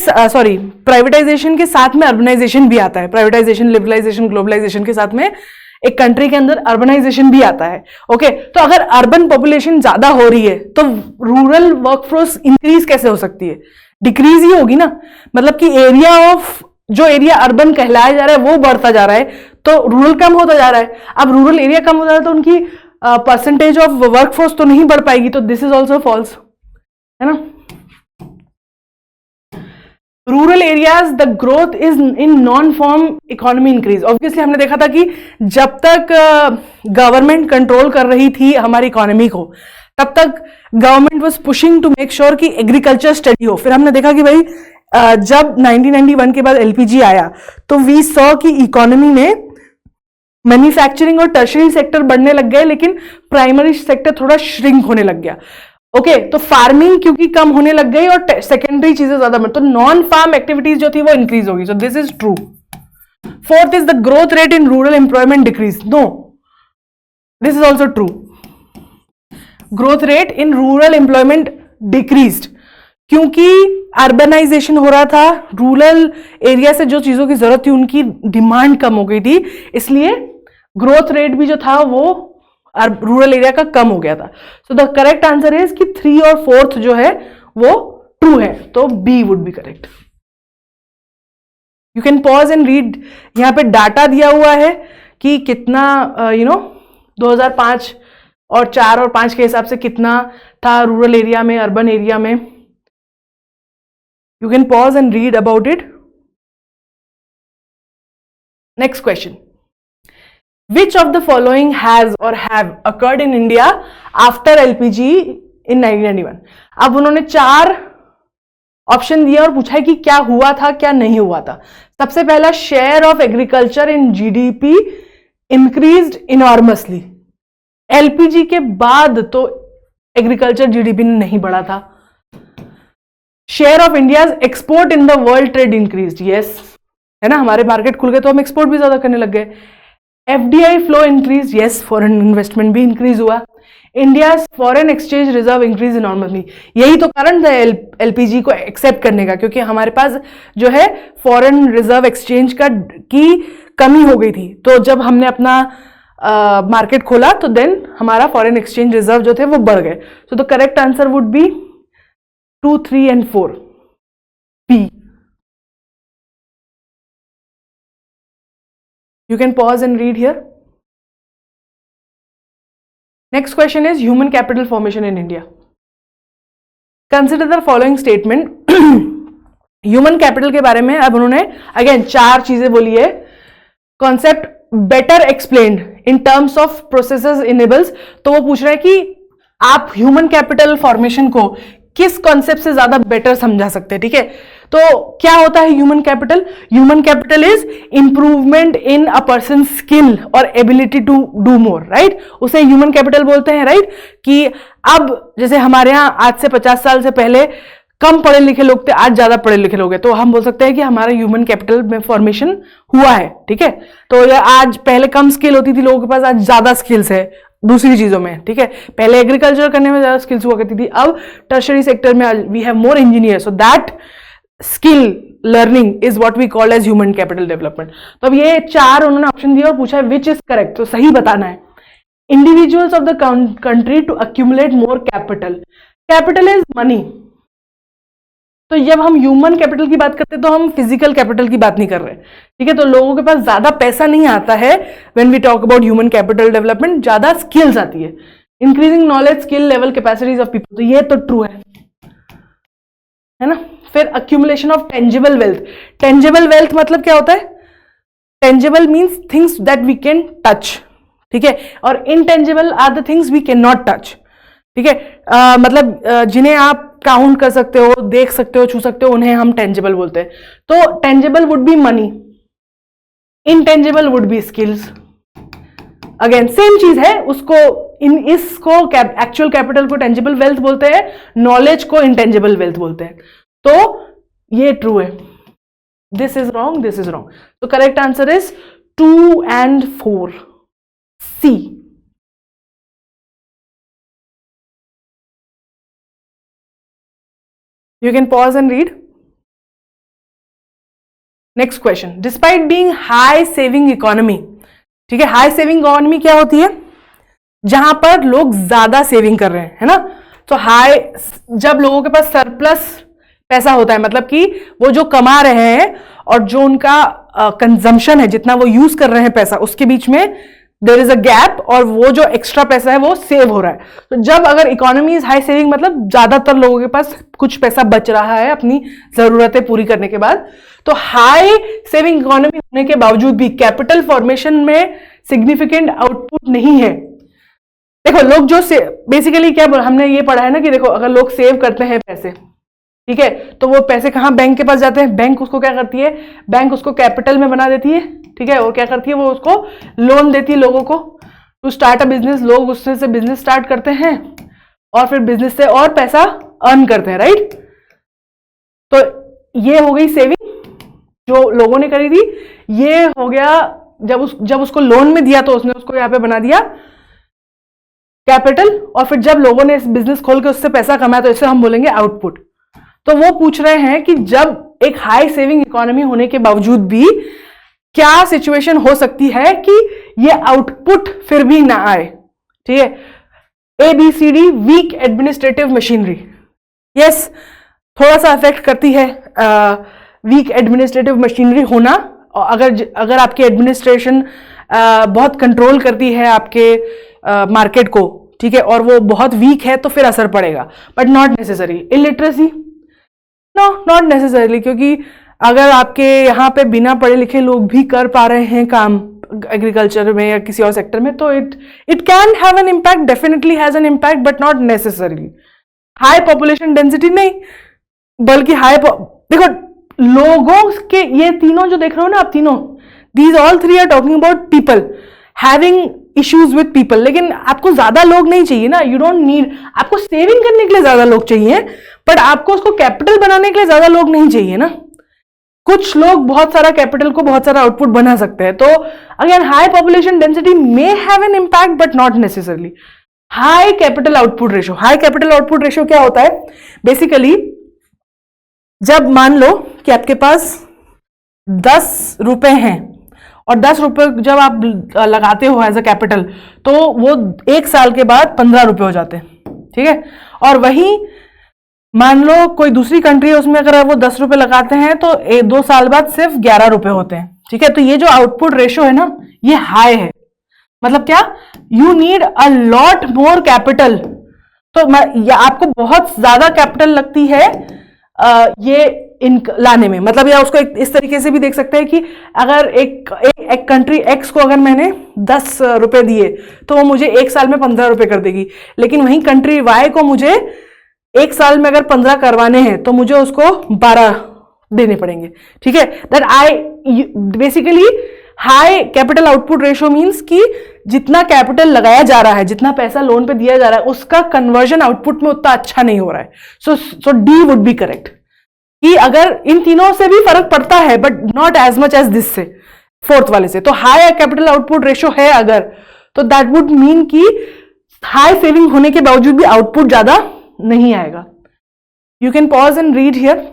प्राइवेटाइजेशन के साथ में अर्बनाइजेशन भी आता है। प्राइवेटाइजेशन, लिबरलाइजेशन, ग्लोबलाइजेशन के साथ में एक कंट्री के अंदर अर्बनाइजेशन भी आता है। ओके, तो अगर अर्बन पॉपुलेशन ज्यादा हो रही है तो रूरल वर्कफोर्स इंक्रीज कैसे हो सकती है? डिक्रीज ही होगी ना। मतलब कि एरिया ऑफ जो एरिया अर्बन कहलाया जा रहा है वो बढ़ता जा रहा है, तो रूरल कम होता जा रहा है। अब रूरल एरिया कम हो जा रहा है तो उनकी परसेंटेज ऑफ वर्कफोर्स तो नहीं बढ़ पाएगी, तो दिस इज ऑल्सो फॉल्स, है ना। Rural areas the growth is in non farm economy increase. Obviously हमने देखा था कि जब तक गवर्नमेंट कंट्रोल कर रही थी हमारी इकोनॉमी को, तब तक government was pushing to make sure कि एग्रीकल्चर स्टडी हो। फिर हमने देखा कि भाई जब 1991 के बाद एलपीजी आया तो वी सॉ कि इकोनॉमी में मैन्युफैक्चरिंग और टर्शरी सेक्टर बढ़ने लग गए, लेकिन प्राइमरी सेक्टर थोड़ा श्रिंक होने लग गया। ओके, तो फार्मिंग क्योंकि कम होने लग गई और सेकेंडरी चीजें ज्यादा बढ़, तो नॉन फार्म एक्टिविटीज जो थी वो इंक्रीज होगी। So this is true. Fourth is the growth rate in rural employment decrease. No, this is also true. Growth rate in rural employment decreased क्योंकि अर्बनाइजेशन हो रहा था। रूरल एरिया से जो चीजों की जरूरत थी उनकी डिमांड कम हो गई थी, इसलिए ग्रोथ रेट भी जो था वो रूरल एरिया का कम हो गया था। सो द करेक्ट आंसर इज कि 3 और 4th जो है वो ट्रू है, तो B would be correct. You can pause and read. यहां पे डाटा दिया हुआ है कि कितना 2005 और 4 और 5 के हिसाब से कितना था रूरल एरिया में, अर्बन एरिया में। You can pause and read about it. Next question, which of the following has or have occurred in India after LPG in 1991? अब उन्होंने 4 ऑप्शन दिया और पूछा है कि क्या हुआ था क्या नहीं हुआ था। सबसे पहला, share of agriculture in GDP increased enormously. LPG के बाद तो एग्रीकल्चर जीडीपी में नहीं बढ़ा था। Share of India's export in the world trade increased. Yes, है ना, हमारे मार्केट खुल गए तो हम एक्सपोर्ट भी ज्यादा करने लग गए। FDI flow increase. Yes, foreign investment भी इंक्रीज हुआ। India foreign exchange reserve increase enormously. यही तो कारण था एलपीजी को एक्सेप्ट करने का, क्योंकि हमारे पास जो है फॉरेन रिजर्व एक्सचेंज की कमी हो गई थी। तो जब हमने अपना मार्केट खोला तो देन हमारा फॉरेन एक्सचेंज रिजर्व जो थे वो बढ़ गए। So the correct answer would be 2, 3 and 4 B. You can pause and read here. Next question is human capital formation in India. Consider the following statement. Human capital के बारे में अब उन्होंने अगेन 4 चीजें बोली है। Concept better explained in terms of processes enables, तो वो पूछ रहे हैं कि आप ह्यूमन कैपिटल फॉर्मेशन को किस कॉन्सेप्ट से ज्यादा बेटर समझा सकते हैं। ठीक है, तो क्या होता है human capital? Human capital is improvement in a person skill और ability to do more, right. उसे ह्यूमन कैपिटल बोलते हैं, राइट। कि अब जैसे हमारे यहाँ आज से 50 साल से पहले कम पढ़े लिखे लोग थे, आज ज्यादा पढ़े लिखे लोग हैं, तो हम बोल सकते हैं कि हमारा ह्यूमन कैपिटल में फॉर्मेशन हुआ है। ठीक है, तो आज पहले कम स्किल होती थी लोगों के पास, आज ज्यादा स्किल्स है दूसरी चीजों में। ठीक है, पहले एग्रीकल्चर करने में ज्यादा स्किल्स हुआ करती थी, अब टर्शरी सेक्टर में we have more engineer, so that skill learning is what we call as human capital development. तो अब ये 4 उन्होंने ऑप्शन दिया और पूछा है विच इज करेक्ट, तो सही बताना है। Individuals of the country to accumulate more capital. Capital is money. तो जब हम ह्यूमन कैपिटल की बात करते हैं तो हम फिजिकल कैपिटल की बात नहीं कर रहे। ठीक है, तो लोगों के पास ज्यादा पैसा नहीं आता है when we talk about human capital development, ज्यादा स्किल्स आती है। Increasing knowledge, skill level, capacities of people, तो ये तो ट्रू है। है ना। फिर accumulation of tangible wealth. Tangible wealth मतलब क्या होता है? Tangible means things that we can touch, ठीक है, और intangible are the things we can not touch, ठीक है। मतलब जिन्हें आप काउंट कर सकते हो, देख सकते हो, छू सकते हो, उन्हें हम टेंजिबल बोलते हैं। तो tangible would be money, intangible would be skills. Again same चीज है, उसको इसको एक्चुअल कैपिटल को टेंजिबल वेल्थ बोलते हैं, नॉलेज को इनटेंजिबल वेल्थ बोलते हैं। तो ये ट्रू है, this is wrong, this is wrong. तो correct answer is 2 and 4, C. You can pause and read. Next question. Despite being high saving economy, ठीक है, हाई सेविंग इकोनॉमी क्या होती है? जहां पर लोग ज्यादा सेविंग कर रहे हैं, है ना। तो हाई, जब लोगों के पास सरप्लस पैसा होता है, मतलब कि वो जो कमा रहे हैं और जो उनका कंजम्पशन है, जितना वो यूज कर रहे हैं पैसा, उसके बीच में देयर इज अ गैप, और वो जो एक्स्ट्रा पैसा है वो सेव हो रहा है। तो जब अगर इकोनॉमी इज हाई सेविंग, मतलब ज्यादातर लोगों के पास कुछ पैसा बच रहा है अपनी जरूरतें पूरी करने के बाद, तो हाई सेविंग इकोनॉमी होने के बावजूद भी कैपिटल फॉर्मेशन में सिग्निफिकेंट आउटपुट नहीं है। देखो लोग जो बेसिकली क्या हमने ये पढ़ा है ना कि देखो अगर लोग सेव करते हैं पैसे, ठीक है, तो वो पैसे कहां? बैंक के पास जाते हैं। बैंक उसको क्या करती है? बैंक उसको कैपिटल में बना देती है, ठीक है, और क्या करती है? वो उसको लोन देती है लोगों को टू स्टार्ट अ बिजनेस। लोग उससे से बिजनेस स्टार्ट करते हैं और फिर बिजनेस से और पैसा अर्न करते हैं, राइट। तो ये हो गई सेविंग जो लोगों ने करी थी। ये हो गया जब उसको लोन में दिया तो उसने उसको यहाँ पे बना दिया कैपिटल, और फिर जब लोगों ने इस बिजनेस खोल के उससे पैसा कमाया तो इसे हम बोलेंगे आउटपुट। तो वो पूछ रहे हैं कि जब एक हाई सेविंग इकोनॉमी होने के बावजूद भी क्या सिचुएशन हो सकती है कि ये आउटपुट फिर भी ना आए, ठीक है। ABCD, weak administrative machinery. Yes, थोड़ा सा अफेक्ट करती है वीक एडमिनिस्ट्रेटिव मशीनरी होना। अगर आपकी एडमिनिस्ट्रेशन बहुत कंट्रोल करती है आपके मार्केट को, ठीक है, और वो बहुत वीक है तो फिर असर पड़ेगा, but not necessary. Illiteracy, no, not necessarily, क्योंकि अगर आपके यहाँ पे बिना पढ़े लिखे लोग भी कर पा रहे हैं काम एग्रीकल्चर में या किसी और सेक्टर में, तो it can have an impact, definitely has an impact, but not necessarily. High population density नहीं, बल्कि देखो लोगों के ये तीनों जो देख रहे हो ना आप, तीनों, these all three are talking about people having issues with people. लेकिन आपको ज्यादा लोग नहीं चाहिए ना, यू डोंट नीड, आपको सेविंग करने के लिए ज्यादा लोग चाहिए, बट आपको उसको कैपिटल बनाने के लिए ज्यादा लोग नहीं चाहिए ना। कुछ लोग बहुत सारा कैपिटल को बहुत सारा आउटपुट बना सकते हैं। तो again high population density may have an impact but not necessarily. High capital output ratio, high capital output ratio क्या होता है? बेसिकली जब मान लो कि आपके पास 10 रुपए हैं और 10 रुपए जब आप लगाते हो एज अ कैपिटल, तो वो 1 साल के बाद 15 रुपए हो जाते हैं, ठीक है। और वही मान लो कोई दूसरी कंट्री है, उसमें अगर वो 10 रुपए लगाते हैं तो 2 साल बाद सिर्फ 11 रुपए होते हैं, ठीक है। तो ये जो आउटपुट रेशियो है ना, ये हाई है। मतलब क्या? You need a lot more capital. तो आपको बहुत ज्यादा कैपिटल लगती है ये लाने में। मतलब या उसको इस तरीके से भी देख सकते हैं कि अगर एक कंट्री एक्स को अगर मैंने 10 रुपए दिए तो वो मुझे 1 साल में 15 रुपए कर देगी, लेकिन वहीं कंट्री वाई को मुझे 1 साल में अगर 15 करवाने हैं तो मुझे उसको 12 देने पड़ेंगे, ठीक है। That basically high capital output ratio means कि जितना कैपिटल लगाया जा रहा है, जितना पैसा लोन पे दिया जा रहा है, उसका कन्वर्जन आउटपुट में उतना अच्छा नहीं हो रहा है। So D would be correct, कि अगर इन तीनों से भी फर्क पड़ता है but not as much as this से, फोर्थ वाले से। तो हाई कैपिटल आउटपुट रेशियो है अगर, तो दैट वुड मीन कि हाई सेविंग होने के बावजूद भी आउटपुट ज्यादा नहीं आएगा। You can pause and read here.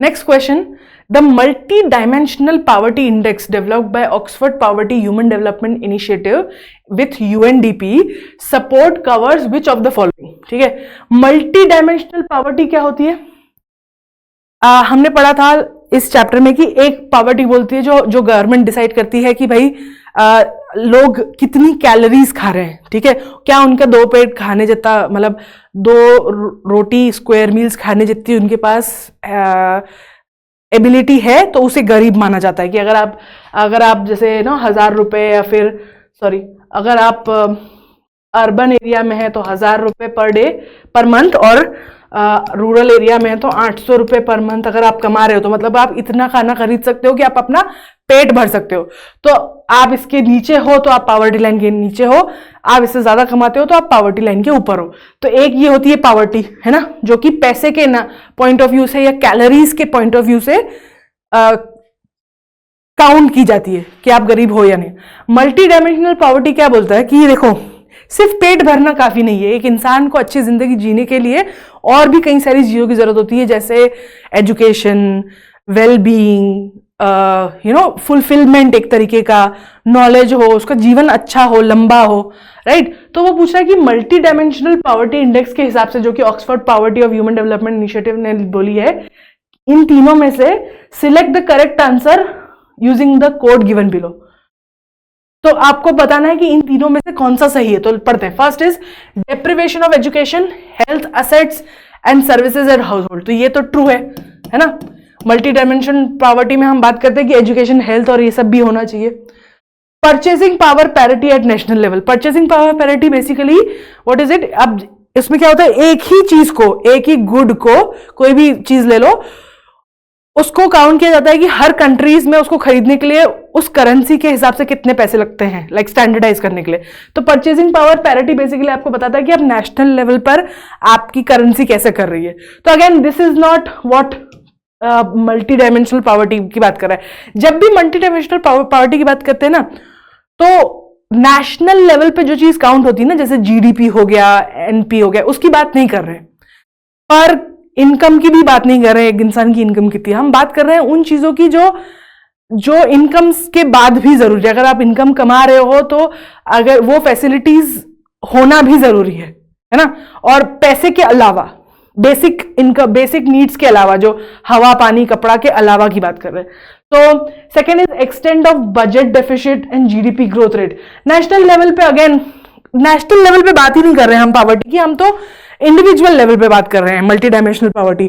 Next question, the multi-dimensional poverty index developed by Oxford Poverty Human Development Initiative with UNDP support covers which of the following? ठीक है, multi-dimensional poverty क्या होती है? हमने पढ़ा था इस चैप्टर में कि एक पॉवर्टी बोलती है जो गवर्नमेंट डिसाइड करती है कि भाई लोग कितनी कैलोरीज खा रहे हैं, ठीक है, क्या उनका 2 प्लेट खाने जितना, मतलब 2 रोटी स्क्वायर मील्स खाने जितनी उनके पास एबिलिटी है, तो उसे गरीब माना जाता है। कि अगर आप जैसे ना 1000 रुपये, या फिर सॉरी, अगर आप अर्बन एरिया में है तो 1000 रुपये पर डे पर मंथ, और रूरल एरिया में है तो 800 रुपये पर मंथ अगर आप कमा रहे हो, तो मतलब आप इतना खाना खरीद सकते हो कि आप अपना पेट भर सकते हो। तो आप इसके नीचे हो तो आप पॉवर्टी लाइन के नीचे हो, आप इससे ज्यादा कमाते हो तो आप पॉवर्टी लाइन के ऊपर हो। तो एक ये होती है पॉवर्टी, है ना, जो कि पैसे के ना पॉइंट ऑफ व्यू से या कैलोरीज के पॉइंट ऑफ व्यू से काउंट की जाती है कि आप गरीब हो या नहीं। मल्टी डायमेंशनल पॉवर्टी क्या बोलता है कि देखो, सिर्फ पेट भरना काफी नहीं है, एक इंसान को अच्छी जिंदगी जीने के लिए और भी कई सारी चीजों की जरूरत होती है, जैसे एजुकेशन, वेल बीइंग, फुलफिलमेंट, एक तरीके का नॉलेज हो, उसका जीवन अच्छा हो, लंबा हो, राइट। तो वो पूछ रहा है कि मल्टी डायमेंशनल पॉवर्टी इंडेक्स के हिसाब से, जो कि Oxford poverty of human development initiative ने बोली है, इन तीनों में से select the correct answer using the code given below. तो आपको बताना है कि इन तीनों में से कौन सा सही है। तो पढ़ते हैं। First is deprivation of education, health, assets and services and house hold. तो ये तो ट्रू है ना। मल्टी डायमेंशन पॉवर्टी में हम बात करते हैं कि एजुकेशन, हेल्थ और ये सब भी होना चाहिए। Purchasing power parity at national level. Purchasing power parity basically what is it? अब इसमें क्या होता है, एक ही चीज को, एक ही गुड को, कोई भी चीज ले लो, उसको काउंट किया जाता है कि हर कंट्रीज में उसको खरीदने के लिए उस करेंसी के हिसाब से कितने पैसे लगते हैं, लाइक स्टैंडर्डाइज करने के लिए। तो परचेसिंग पावर पैरिटी बेसिकली आपको बताता है कि आप नेशनल लेवल पर आपकी करेंसी कैसे कर रही है। तो again this is not what multi dimensional poverty की बात कर रहा है। जब भी मल्टी डायमेंशनल पॉवर्टी की बात करते हैं ना, तो नेशनल लेवल पे जो चीज काउंट होती है ना, जैसे जीडीपी हो गया, एनपी हो गया, उसकी बात नहीं कर रहे हैं। पर इनकम की भी बात नहीं कर रहे हैं, एक इंसान की इनकम कितनी है। हम बात कर रहे हैं उन चीजों की जो इनकम के बाद भी जरूरी है। अगर आप इनकम कमा रहे हो तो अगर वो फैसिलिटीज होना भी जरूरी है ना। और पैसे के अलावा बेसिक इनकम, बेसिक नीड्स के अलावा, जो हवा, पानी, कपड़ा के अलावा की बात कर रहे हैं। तो second is extent of budget deficit and GDP growth rate. National level पे, अगेन नेशनल लेवल पे बात ही नहीं कर रहे हैं हम पॉवर्टी की, हम तो इंडिविजुअल लेवल पे बात कर रहे हैं मल्टी डायमेंशनल पॉवर्टी।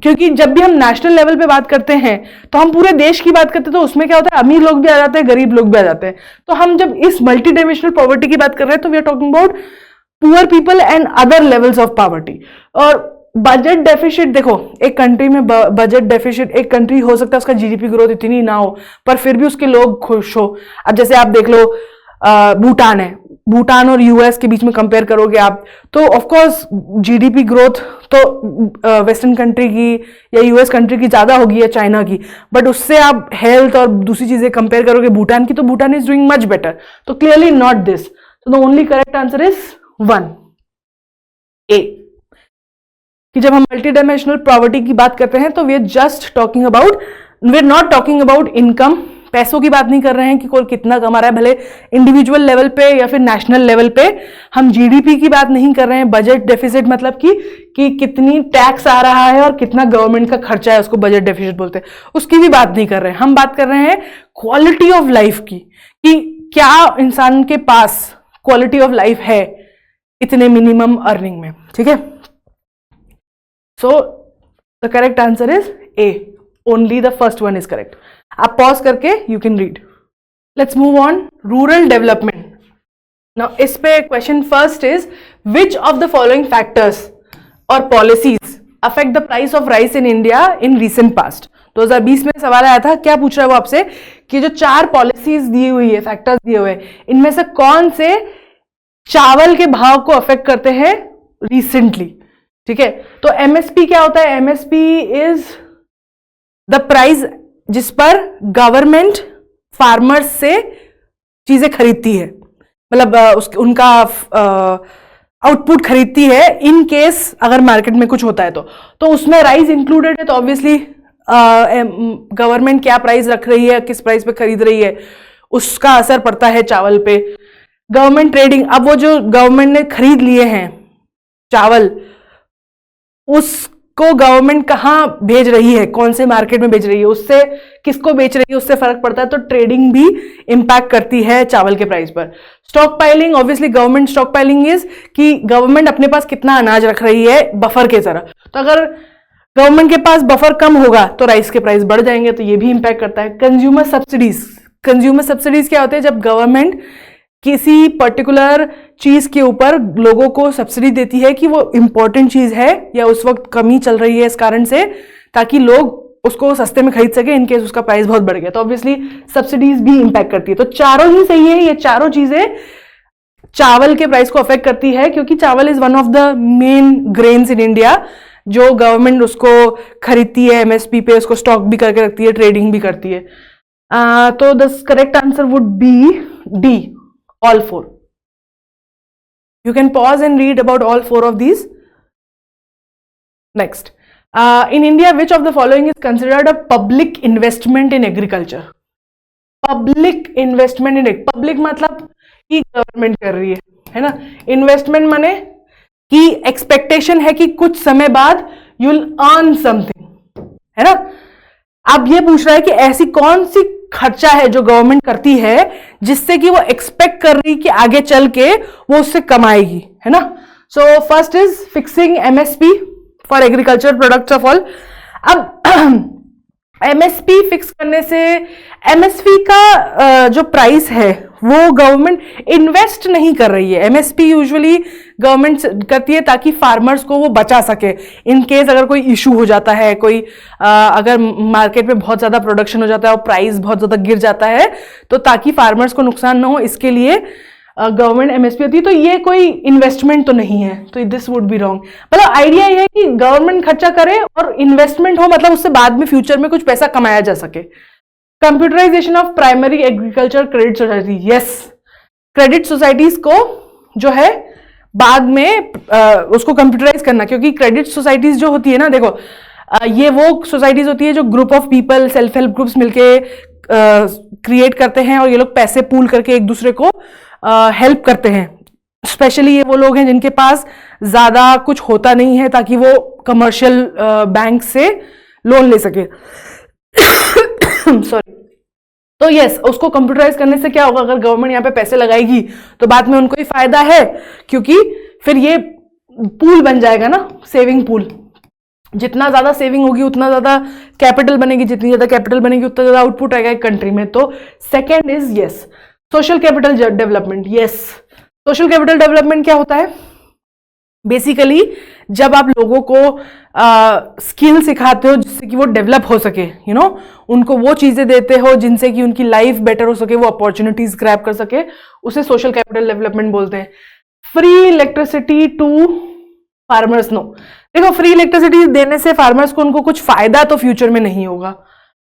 क्योंकि जब भी हम नेशनल लेवल पे बात करते हैं तो हम पूरे देश की बात करते हैं, तो उसमें क्या होता है, अमीर लोग भी आ जाते हैं, गरीब लोग भी आ जाते हैं। तो हम जब इस मल्टी डायमेंशनल पॉवर्टी की बात कर रहे हैं तो we are talking about poor people and other levels of poverty. और बजट डेफिसिट, देखो एक कंट्री में बजट डेफिसिट, एक कंट्री हो सकता है उसका जीडीपी ग्रोथ इतनी ना हो पर फिर भी उसके लोग खुश हो। अब जैसे आप देख लो भूटान है, भूटान और यूएस के बीच में कंपेयर करोगे आप, तो ऑफ कोर्स जीडीपी ग्रोथ तो वेस्टर्न कंट्री की या यूएस कंट्री की ज्यादा होगी या चाइना की, बट उससे आप हेल्थ और दूसरी चीजें कंपेयर करोगे भूटान की, तो Bhutan is doing much better. तो क्लियरली नॉट दिस। तो the only correct answer is 1 ए। कि जब हम मल्टी डायमेंशनल पॉवर्टी की बात करते हैं तो we are just talking about, we are not talking about income, पैसों की बात नहीं कर रहे हैं कि कोई कितना कमा रहा है, भले इंडिविजुअल लेवल पे या फिर नेशनल लेवल पे। हम जीडीपी की बात नहीं कर रहे हैं। बजट डेफिसिट मतलब कि कितनी टैक्स आ रहा है और कितना गवर्नमेंट का खर्चा है, उसको बजट डेफिसिट बोलते हैं, उसकी भी बात नहीं कर रहे हैं। हम बात कर रहे हैं क्वालिटी ऑफ लाइफ की, कि क्या इंसान के पास क्वालिटी ऑफ लाइफ है इतने मिनिमम अर्निंग में, ठीक है। So the correct answer is A, only the first one is correct. आप पॉज करके you can read. Let's move on. Rural development. Now इस पे question first is which of the following factors और policies affect the price of rice in India in recent past. 2020 में सवाल आया था, क्या पूछ रहा है वो आपसे कि जो 4 पॉलिसीज दी हुई है, फैक्टर्स दिए हुए हैं, इनमें से कौन से चावल के भाव को अफेक्ट करते हैं रिसेंटली, ठीक है। तो एमएसपी क्या होता है? एमएसपी इज द प्राइस जिस पर गवर्नमेंट फार्मर्स से चीजें खरीदती है, मतलब उनका आउटपुट खरीदती है इन केस अगर मार्केट में कुछ होता है तो उसमें राइस इंक्लूडेड है। तो ऑब्वियसली गवर्नमेंट क्या प्राइस रख रही है, किस प्राइस पे खरीद रही है, उसका असर पड़ता है चावल पे। गवर्नमेंट ट्रेडिंग, अब वो जो गवर्नमेंट ने खरीद लिए हैं चावल, को गवर्नमेंट कहाँ भेज रही है, कौन से मार्केट में भेज रही है, उससे किसको बेच रही है, उससे फर्क पड़ता है। तो ट्रेडिंग भी इंपैक्ट करती है चावल के प्राइस पर। Stock piling, obviously government stock piling is कि गवर्नमेंट अपने पास कितना अनाज रख रही है बफर के तरह। तो अगर गवर्नमेंट के पास बफर कम होगा तो राइस के प्राइस बढ़ जाएंगे, तो ये भी इंपैक्ट करता है। कंज्यूमर सब्सिडीज, कंज्यूमर सब्सिडीज क्या होते हैं? जब गवर्नमेंट किसी पर्टिकुलर चीज के ऊपर लोगों को सब्सिडी देती है कि वो इंपॉर्टेंट चीज है या उस वक्त कमी चल रही है इस कारण से, ताकि लोग उसको सस्ते में खरीद सके इनकेस उसका प्राइस बहुत बढ़ गया, तो ऑब्वियसली सब्सिडीज भी इंपैक्ट करती है। तो चारों ही सही है, ये चारों चीजें चावल के प्राइस को अफेक्ट करती है, क्योंकि चावल is one of the main grains in India, जो गवर्नमेंट उसको खरीदती है एमएसपी पे, उसको स्टॉक भी करके रखती है, ट्रेडिंग भी करती है। तो the correct answer would be D, all four. You can pause and read about all four of these. Next, in India, which of the following is considered a public investment in agriculture? Public investment in public मतलब कि गवर्नमेंट कर रही है ना। इन्वेस्टमेंट माने कि एक्सपेक्टेशन है कि कुछ समय बाद यू विल अर्न समथिंग, है ना। अब ये पूछ रहा है कि ऐसी कौन सी खर्चा है जो गवर्नमेंट करती है जिससे कि वो एक्सपेक्ट कर रही कि आगे चल के वो उससे कमाएगी, है ना। So first is fixing MSP for agriculture products of all. अब एमएसपी फिक्स करने से एमएसपी का जो प्राइस है वो गवर्नमेंट इन्वेस्ट नहीं कर रही है। एमएसपी यूजुअली गवर्नमेंट करती है ताकि फार्मर्स को वो बचा सके, इन केस अगर कोई इशू हो जाता है, कोई अगर मार्केट में बहुत ज्यादा प्रोडक्शन हो जाता है और प्राइस बहुत ज्यादा गिर जाता है, तो ताकि फार्मर्स को नुकसान ना हो इसके लिए गवर्नमेंट एमएसपी होती है। तो ये कोई इन्वेस्टमेंट तो नहीं है, तो दिस वुड बी रॉन्ग। मतलब आइडिया ये है कि गवर्नमेंट खर्चा करे और इन्वेस्टमेंट हो, मतलब उससे बाद में फ्यूचर में कुछ पैसा कमाया जा सके। Computerisation of primary agriculture credit society, yes, credit societies को जो है बाद में उसको कंप्यूटराइज करना, क्योंकि क्रेडिट सोसाइटीज जो होती है ना, देखो ये वो सोसाइटीज होती है जो group of people, self help groups मिलके क्रिएट करते हैं और ये लोग पैसे पूल करके एक दूसरे को हेल्प करते हैं। स्पेशली ये वो लोग हैं जिनके पास ज्यादा कुछ होता नहीं है ताकि वो कमर्शियल बैंक से लोन ले सके। सॉरी। तो यस, उसको कंप्यूटराइज करने से क्या होगा, अगर गवर्नमेंट यहाँ पे पैसे लगाएगी तो बाद में उनको ही फायदा है, क्योंकि फिर ये पूल बन जाएगा ना, सेविंग पूल। जितना ज्यादा सेविंग होगी उतना ज्यादा कैपिटल बनेगी, जितनी ज्यादा कैपिटल बनेगी उतना ज्यादा आउटपुट आएगा एक कंट्री में। तो second is yes, social capital development. Yes, social capital development क्या होता है? बेसिकली जब आप लोगों को स्किल सिखाते हो जिससे कि वो डेवलप हो सके, यू नो, उनको वो चीजें देते हो जिनसे कि उनकी लाइफ बेटर हो सके, वो अपॉर्चुनिटीज ग्रैब कर सके, उसे सोशल कैपिटल डेवलपमेंट बोलते हैं। Free electricity to farmers, no. देखो, फ्री इलेक्ट्रिसिटी देने से फार्मर्स को उनको कुछ फायदा तो फ्यूचर में नहीं होगा।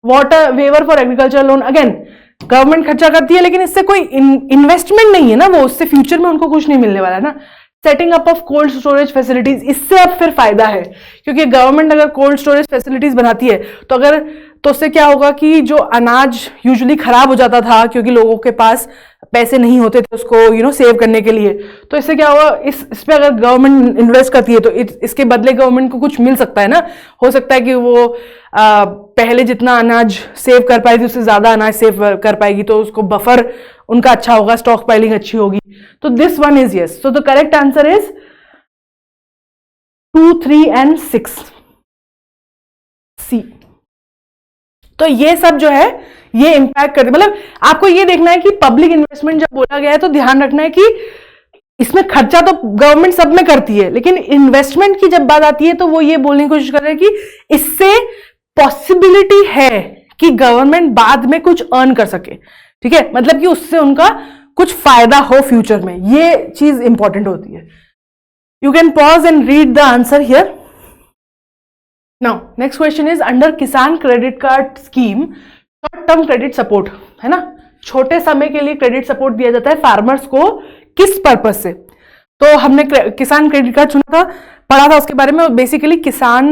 Water waiver for agriculture loan, again government खर्चा करती है लेकिन इससे कोई इन्वेस्टमेंट नहीं है ना, वो उससे फ्यूचर में उनको कुछ नहीं मिलने वाला है ना। Setting up of cold storage facilities, इससे अब फिर फायदा है, क्योंकि गवर्नमेंट अगर कोल्ड स्टोरेज फैसिलिटीज बनाती है तो उससे क्या होगा कि जो अनाज यूजुअली खराब हो जाता था क्योंकि लोगों के पास पैसे नहीं होते थे उसको सेव करने के लिए, तो इससे क्या होगा, इस पे अगर गवर्नमेंट इन्वेस्ट करती है तो इसके बदले गवर्नमेंट को कुछ मिल सकता है ना। हो सकता है कि वो पहले जितना अनाज सेव कर पाई थी उससे ज्यादा अनाज सेव कर पाएगी, तो उसको बफर उनका अच्छा होगा, स्टॉक पाइलिंग अच्छी होगी। तो this one is yes. So the correct answer is 2, 3 and 6, सी। तो ये सब जो है ये इंपैक्ट करते, मतलब आपको ये देखना है कि पब्लिक इन्वेस्टमेंट जब बोला गया है तो ध्यान रखना है कि इसमें खर्चा तो गवर्नमेंट सब में करती है, लेकिन इन्वेस्टमेंट की जब बात आती है तो वो ये बोलने की कोशिश कर रहे हैं कि इससे पॉसिबिलिटी है कि गवर्नमेंट बाद में कुछ अर्न कर सके, ठीक है, मतलब कि उससे उनका कुछ फायदा हो फ्यूचर में, ये चीज इंपॉर्टेंट होती है। You can pause and read the answer here. Now next question is, under Kisan credit card scheme short term credit support, है ना, छोटे समय के लिए क्रेडिट सपोर्ट दिया जाता है फार्मर्स को, किस पर्पस से? तो हमने किसान क्रेडिट कार्ड चुना था, पढ़ा था उसके बारे में। बेसिकली किसान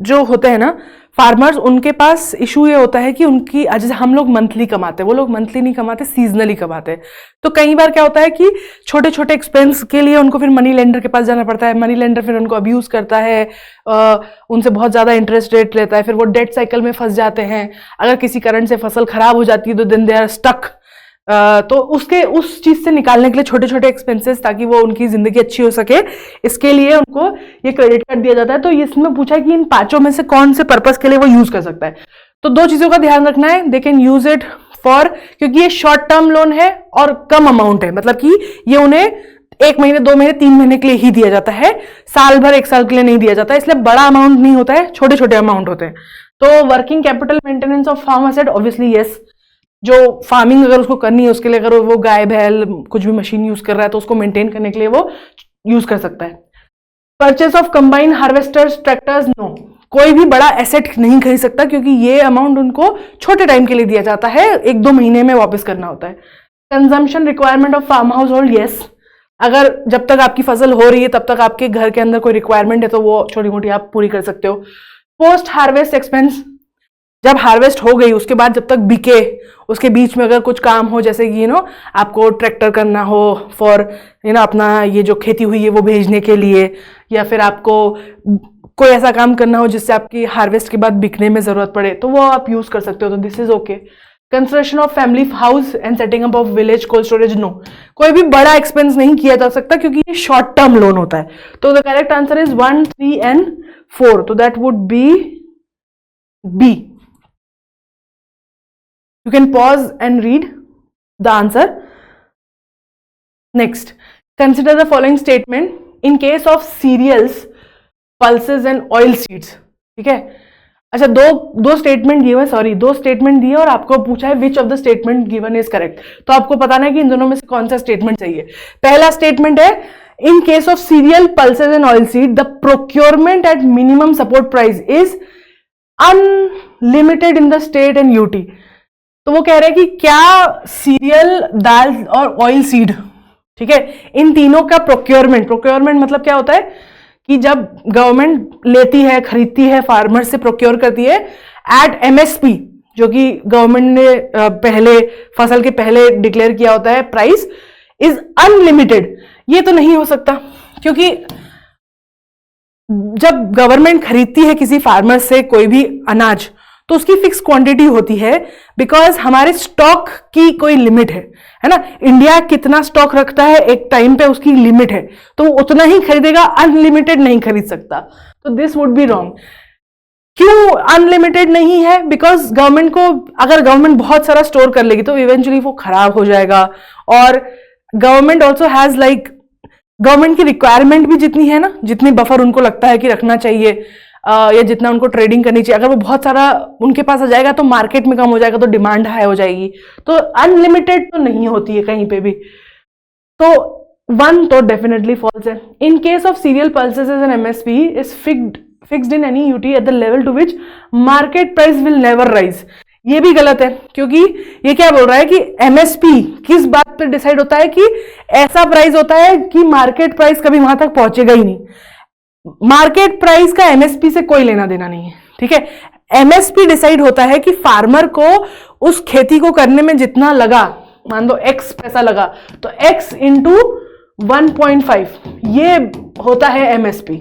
जो होते हैं ना, फार्मर्स, उनके पास इशू ये होता है कि उनकी, जैसे हम लोग मंथली कमाते हैं, वो लोग मंथली नहीं कमाते, सीजनली कमाते हैं। तो कई बार क्या होता है कि छोटे छोटे एक्सपेंस के लिए उनको फिर मनी लेंडर के पास जाना पड़ता है, मनी लेंडर फिर उनको अब्यूज करता है, उनसे बहुत ज़्यादा इंटरेस्ट रेट लेता है, फिर वो डेट साइकिल में फंस जाते हैं। अगर किसी कारण से फसल खराब हो जाती है तो देन दे आर स्टक। तो उस चीज से निकालने के लिए छोटे छोटे एक्सपेंसेस, ताकि वो उनकी जिंदगी अच्छी हो सके, इसके लिए उनको ये क्रेडिट कार्ड दिया जाता है। तो इसमें पूछा कि इन पांचों में से कौन से पर्पस के लिए वो यूज कर सकता है। तो दो चीजों का ध्यान रखना है, they can use it for, क्योंकि ये शॉर्ट टर्म लोन है और कम अमाउंट है, मतलब कि ये उन्हें 1 महीने 2 महीने 3 महीने के लिए ही दिया जाता है, साल भर 1 साल के लिए नहीं दिया जाता है, इसलिए बड़ा अमाउंट नहीं होता है, छोटे छोटे अमाउंट होते हैं। तो working capital maintenance of farm asset, obviously yes, जो फार्मिंग अगर उसको करनी है उसके लिए, अगर वो गाय बैल कुछ भी मशीन यूज कर रहा है तो उसको मेंटेन करने के लिए वो यूज कर सकता है। Purchase of combine harvesters, tractors, no, कोई भी बड़ा एसेट नहीं खरीद सकता, क्योंकि ये अमाउंट उनको छोटे टाइम के लिए दिया जाता है, 1-2 महीने में वापस करना होता है। Consumption requirement of farm household, yes, अगर जब तक आपकी फसल हो रही है तब तक आपके घर के अंदर कोई रिक्वायरमेंट है तो वो छोटी मोटी आप पूरी कर सकते हो। पोस्ट हार्वेस्ट एक्सपेंस, जब हार्वेस्ट हो गई उसके बाद जब तक बिके, उसके बीच में अगर कुछ काम हो, जैसे कि आपको ट्रैक्टर करना हो फॉर अपना ये जो खेती हुई है वो भेजने के लिए, या फिर आपको कोई ऐसा काम करना हो जिससे आपकी हार्वेस्ट के बाद बिकने में जरूरत पड़े, तो वो आप यूज कर सकते हो, तो this is okay. Construction of family house and setting up of village cold storage, no, कोई भी बड़ा एक्सपेंस नहीं किया जा सकता क्योंकि ये शॉर्ट टर्म लोन होता है। तो the correct answer is 1, 3 and 4, तो that would be B. You can pause and read the answer. Next, consider the following statement in case of cereals, pulses and oil seeds. ठीक है, अच्छा, दो स्टेटमेंट दिए, सॉरी 2 स्टेटमेंट दिए और आपको पूछा है विच of the statement given is correct. तो आपको बताना है कि इन दोनों में से कौन सा स्टेटमेंट चाहिए। पहला स्टेटमेंट है, in case of serial, pulses and oil seed the procurement at minimum support price is unlimited in the state and UT. तो वो कह रहे हैं कि क्या सीरियल, दाल और ऑयल सीड, ठीक है, इन तीनों का प्रोक्योरमेंट मतलब क्या होता है कि जब गवर्नमेंट लेती है, खरीदती है, फार्मर से प्रोक्योर करती है एट एमएसपी, जो कि गवर्नमेंट ने पहले फसल के पहले डिक्लेयर किया होता है, प्राइस इज अनलिमिटेड। ये तो नहीं हो सकता, क्योंकि जब गवर्नमेंट खरीदती है किसी फार्मर से कोई भी अनाज तो उसकी फिक्स क्वांटिटी होती है, बिकॉज हमारे स्टॉक की कोई लिमिट है ना। इंडिया कितना स्टॉक रखता है एक टाइम पे, उसकी लिमिट है, तो वो उतना ही खरीदेगा, अनलिमिटेड नहीं खरीद सकता। तो दिस वुड बी रॉन्ग। क्यों अनलिमिटेड नहीं है? बिकॉज गवर्नमेंट को, अगर गवर्नमेंट बहुत सारा स्टोर कर लेगी तो इवेंचुअली वो खराब हो जाएगा, और government also has like, government की रिक्वायरमेंट भी जितनी है ना, जितनी बफर उनको लगता है कि रखना चाहिए, या जितना उनको ट्रेडिंग करनी चाहिए, अगर वो बहुत सारा उनके पास आ जाएगा तो मार्केट में कम हो जाएगा, तो डिमांड हाई हो जाएगी। तो अनलिमिटेड तो नहीं होती है कहीं पे भी। तो 1 तो डेफिनेटली फॉल्स है। In case of cereal pulses and MSP is fixed in any UT at the level to which market price will never rise. ये भी गलत है, क्योंकि ये क्या बोल रहा है कि एमएसपी किस बात पर डिसाइड होता है, कि ऐसा प्राइस होता है कि मार्केट प्राइस कभी वहां तक पहुंचेगा ही नहीं। मार्केट प्राइस का एमएसपी से कोई लेना देना नहीं है, ठीक है। एमएसपी डिसाइड होता है कि फार्मर को उस खेती को करने में जितना लगा, मान लो x पैसा लगा, तो x इंटू 1.5 ये होता है एमएसपी,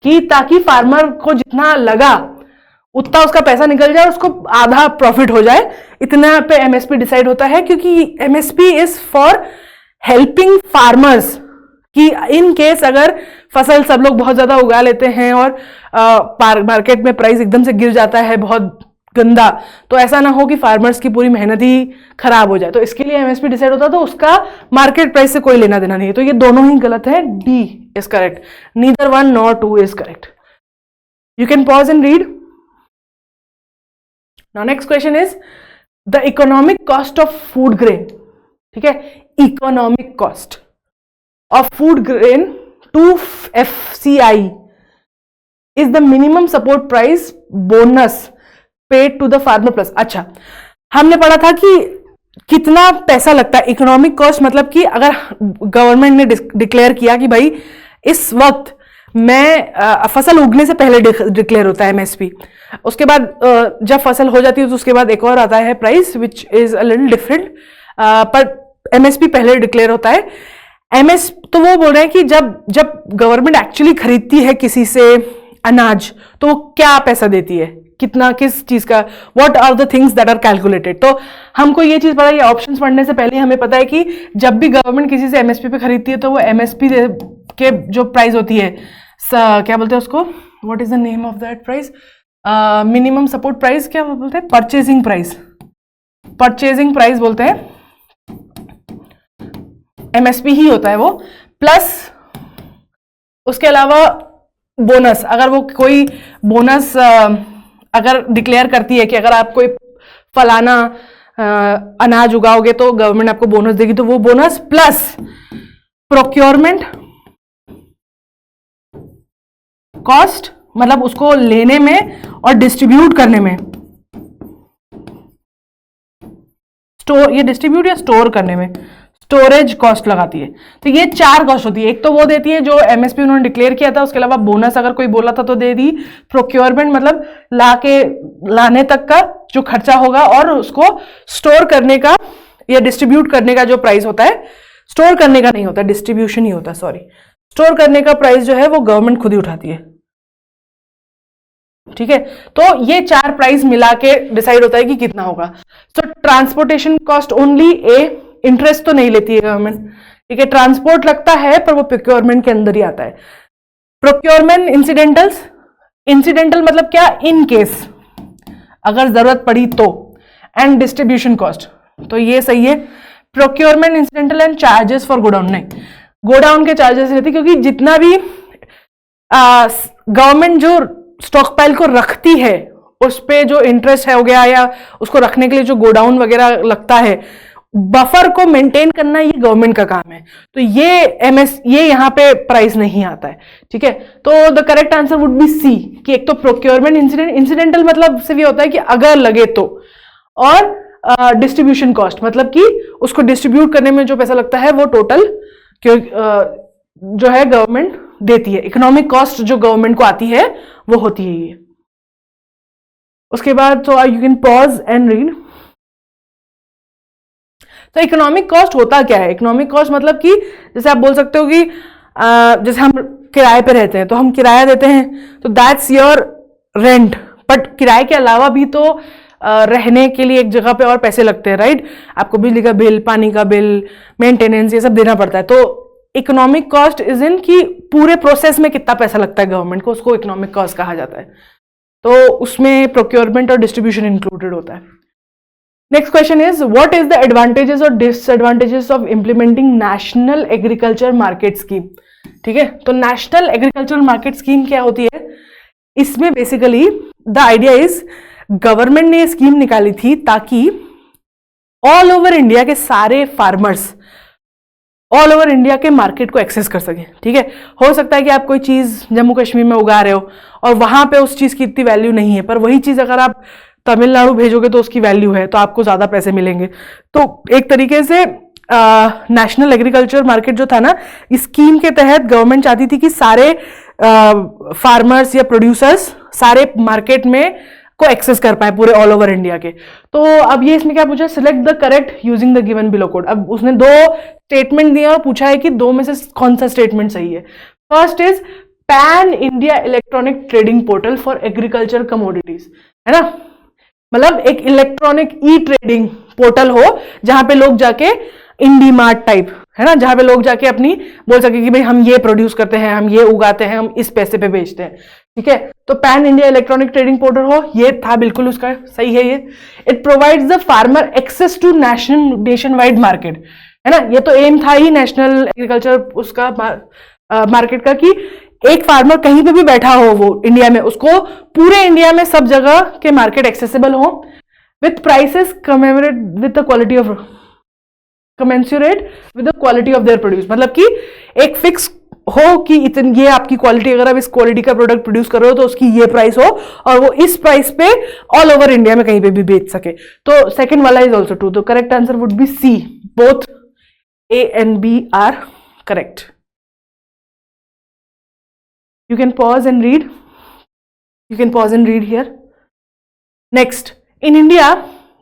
कि ताकि फार्मर को जितना लगा उतना उसका पैसा निकल जाए, उसको आधा प्रॉफिट हो जाए, इतना पे एमएसपी डिसाइड होता है। क्योंकि MSP is for helping farmers, कि इन केस अगर फसल सब लोग बहुत ज्यादा उगा लेते हैं और मार्केट में प्राइस एकदम से गिर जाता है बहुत गंदा, तो ऐसा ना हो कि फार्मर्स की पूरी मेहनत ही खराब हो जाए। तो इसके लिए एमएसपी डिसाइड होता है, तो उसका मार्केट प्राइस से कोई लेना देना नहीं है। तो ये दोनों ही गलत है, D is correct, neither 1 nor 2 is correct. You can pause and read. Now next question is the economic cost of food grain, ठीक है, economic cost of food grain to FCI is the minimum support price bonus paid to the farmer plus। अच्छा, हमने पढ़ा था कि कितना पैसा लगता है। इकोनॉमिक कॉस्ट मतलब कि अगर गवर्नमेंट ने डिक्लेयर किया कि भाई इस वक्त फसल उगने से पहले डिक्लेयर होता है एमएसपी। उसके बाद जब फसल हो जाती है तो उसके बाद एक और आता है price which is a little different, पर एमएसपी पहले डिक्लेयर होता है। एमएस तो वो बोल रहे हैं कि जब गवर्नमेंट एक्चुअली खरीदती है किसी से अनाज तो वो क्या पैसा देती है, कितना, किस चीज का, what are the things that are calculated. तो हमको ये चीज पता है, ये ऑप्शंस पढ़ने से पहले हमें पता है कि जब भी गवर्नमेंट किसी से एमएसपी पे खरीदती है तो वो एमएसपी के जो प्राइस होती है, क्या बोलते हैं उसको, what is the name of that price, minimum support price, क्या बोलते हैं, परचेजिंग प्राइस बोलते हैं, एमएसपी ही होता है वो, प्लस उसके अलावा बोनस। अगर वो कोई बोनस अगर डिक्लेयर करती है कि अगर आप कोई फलाना अनाज उगाओगे तो गवर्नमेंट आपको बोनस देगी, तो वो बोनस प्लस प्रोक्योरमेंट कॉस्ट, मतलब उसको लेने में और डिस्ट्रीब्यूट करने में, ये डिस्ट्रीब्यूट या स्टोर करने में स्टोरेज कॉस्ट लगाती है। तो ये 4 कॉस्ट होती है। एक तो वो देती है जो एमएसपी उन्होंने डिक्लेयर किया था, उसके अलावा बोनस अगर कोई बोला था तो दे दी, प्रोक्योरमेंट मतलब लाने तक का जो खर्चा होगा, और उसको स्टोर करने का या डिस्ट्रीब्यूट करने का जो प्राइस होता है, स्टोर करने का नहीं होता, डिस्ट्रीब्यूशन ही होता है, सॉरी, स्टोर करने का प्राइस जो है वो गवर्नमेंट खुद ही उठाती है। ठीक है, तो ये 4 प्राइस मिला के डिसाइड होता है कि कितना होगा। तो ट्रांसपोर्टेशन कॉस्ट ओनली इंटरेस्ट तो नहीं लेती है गवर्नमेंट, ठीक है, ट्रांसपोर्ट लगता है पर वो प्रोक्योरमेंट के अंदर ही आता है। प्रोक्योरमेंट इंसिडेंटल मतलब क्या, इन केस अगर जरूरत पड़ी तो, एंड डिस्ट्रीब्यूशन कॉस्ट, तो ये सही है। Procurement incidental and charges for godown, नहीं, गोडाउन के चार्जेस रहते, क्योंकि जितना भी गवर्नमेंट जो स्टॉक पाइल को रखती है उस पे जो इंटरेस्ट है हो गया, या उसको रखने के लिए जो गोडाउन वगैरह लगता है, बफर को मेंटेन करना, ये गवर्नमेंट का काम है। तो ये यहाँ पे प्राइस नहीं आता है। ठीक है, तो the correct answer would be C, कि एक तो प्रोक्योरमेंट इंसिडेंटल मतलब सिर्फ ये होता है कि अगर लगे तो, और डिस्ट्रीब्यूशन कॉस्ट मतलब कि उसको डिस्ट्रीब्यूट करने में जो पैसा लगता है वो टोटल जो है गवर्नमेंट देती है। इकोनॉमिक कॉस्ट जो गवर्नमेंट को आती है वो होती है ये। उसके बाद तो you can pause and read. तो इकोनॉमिक कॉस्ट होता क्या है? इकोनॉमिक कॉस्ट मतलब कि जैसे आप बोल सकते हो कि जैसे हम किराए पे रहते हैं तो हम किराया देते हैं, तो दैट्स योर रेंट, बट किराए के अलावा भी तो रहने के लिए एक जगह पे और पैसे लगते हैं, राइट? आपको बिजली का बिल, पानी का बिल, मेंटेनेंस, ये सब देना पड़ता है। तो इकोनॉमिक कॉस्ट इज इन कि पूरे प्रोसेस में कितना पैसा लगता है गवर्नमेंट को, उसको इकोनॉमिक कॉस्ट कहा जाता है। तो उसमें प्रोक्योरमेंट और डिस्ट्रीब्यूशन इंक्लूडेड होता है। Next question is what is the advantages और disadvantages of implementing national agriculture market scheme. ठीक है, तो नेशनल एग्रीकल्चर मार्केट स्कीम क्या होती है? इसमें basically the idea is, government ने स्कीम निकाली थी ताकि ऑल ओवर इंडिया के सारे फार्मर्स ऑल ओवर इंडिया के मार्केट को एक्सेस कर सके। ठीक है, हो सकता है कि आप कोई चीज जम्मू कश्मीर में उगा रहे हो और वहां पे उस चीज की इतनी वैल्यू नहीं है, पर वही चीज अगर आप तमिलनाडु भेजोगे तो उसकी वैल्यू है, तो आपको ज्यादा पैसे मिलेंगे। तो एक तरीके से नेशनल एग्रीकल्चर मार्केट जो था ना, इस स्कीम के तहत गवर्नमेंट चाहती थी कि सारे फार्मर्स या प्रोड्यूसर्स सारे मार्केट में को एक्सेस कर पाए पूरे ऑल ओवर इंडिया के। तो अब ये इसमें क्या पूछा, select the correct using the given below code. अब उसने 2 स्टेटमेंट दिया और पूछा है कि 2 में से कौन सा स्टेटमेंट सही है। First is pan India electronic trading portal for agriculture commodities, है ना, मतलब एक इलेक्ट्रॉनिक ई ट्रेडिंग पोर्टल हो जहां पे लोग जाके इंडी मार्ट टाइप, है ना, जहां पे लोग जाके अपनी बोल सके कि भाई हम ये प्रोड्यूस करते हैं, हम ये उगाते हैं, हम इस पैसे पे बेचते हैं। ठीक है, तो pan India electronic trading portal हो, ये था बिल्कुल उसका सही है ये। It provides the farmer access to nationwide market, है ना, ये तो एम था ही नेशनल एग्रीकल्चर उसका मार्केट का, कि एक फार्मर कहीं पे भी बैठा हो वो इंडिया में, उसको पूरे इंडिया में सब जगह के मार्केट एक्सेसिबल हो with prices commemorate with the quality of commensurate with the quality of their produce, मतलब कि एक फिक्स हो कि इतनी ये आपकी क्वालिटी, अगर आप इस क्वालिटी का प्रोडक्ट प्रोड्यूस कर रहे हो तो उसकी ये प्राइस हो और वो इस प्राइस पे ऑल ओवर इंडिया में कहीं पे भी बेच सके। तो सेकंड वाला इज ऑल्सो ट्रू, तो correct answer would be C, both A and B are correct. You can pause and read. You can pause and read here. Next, in India,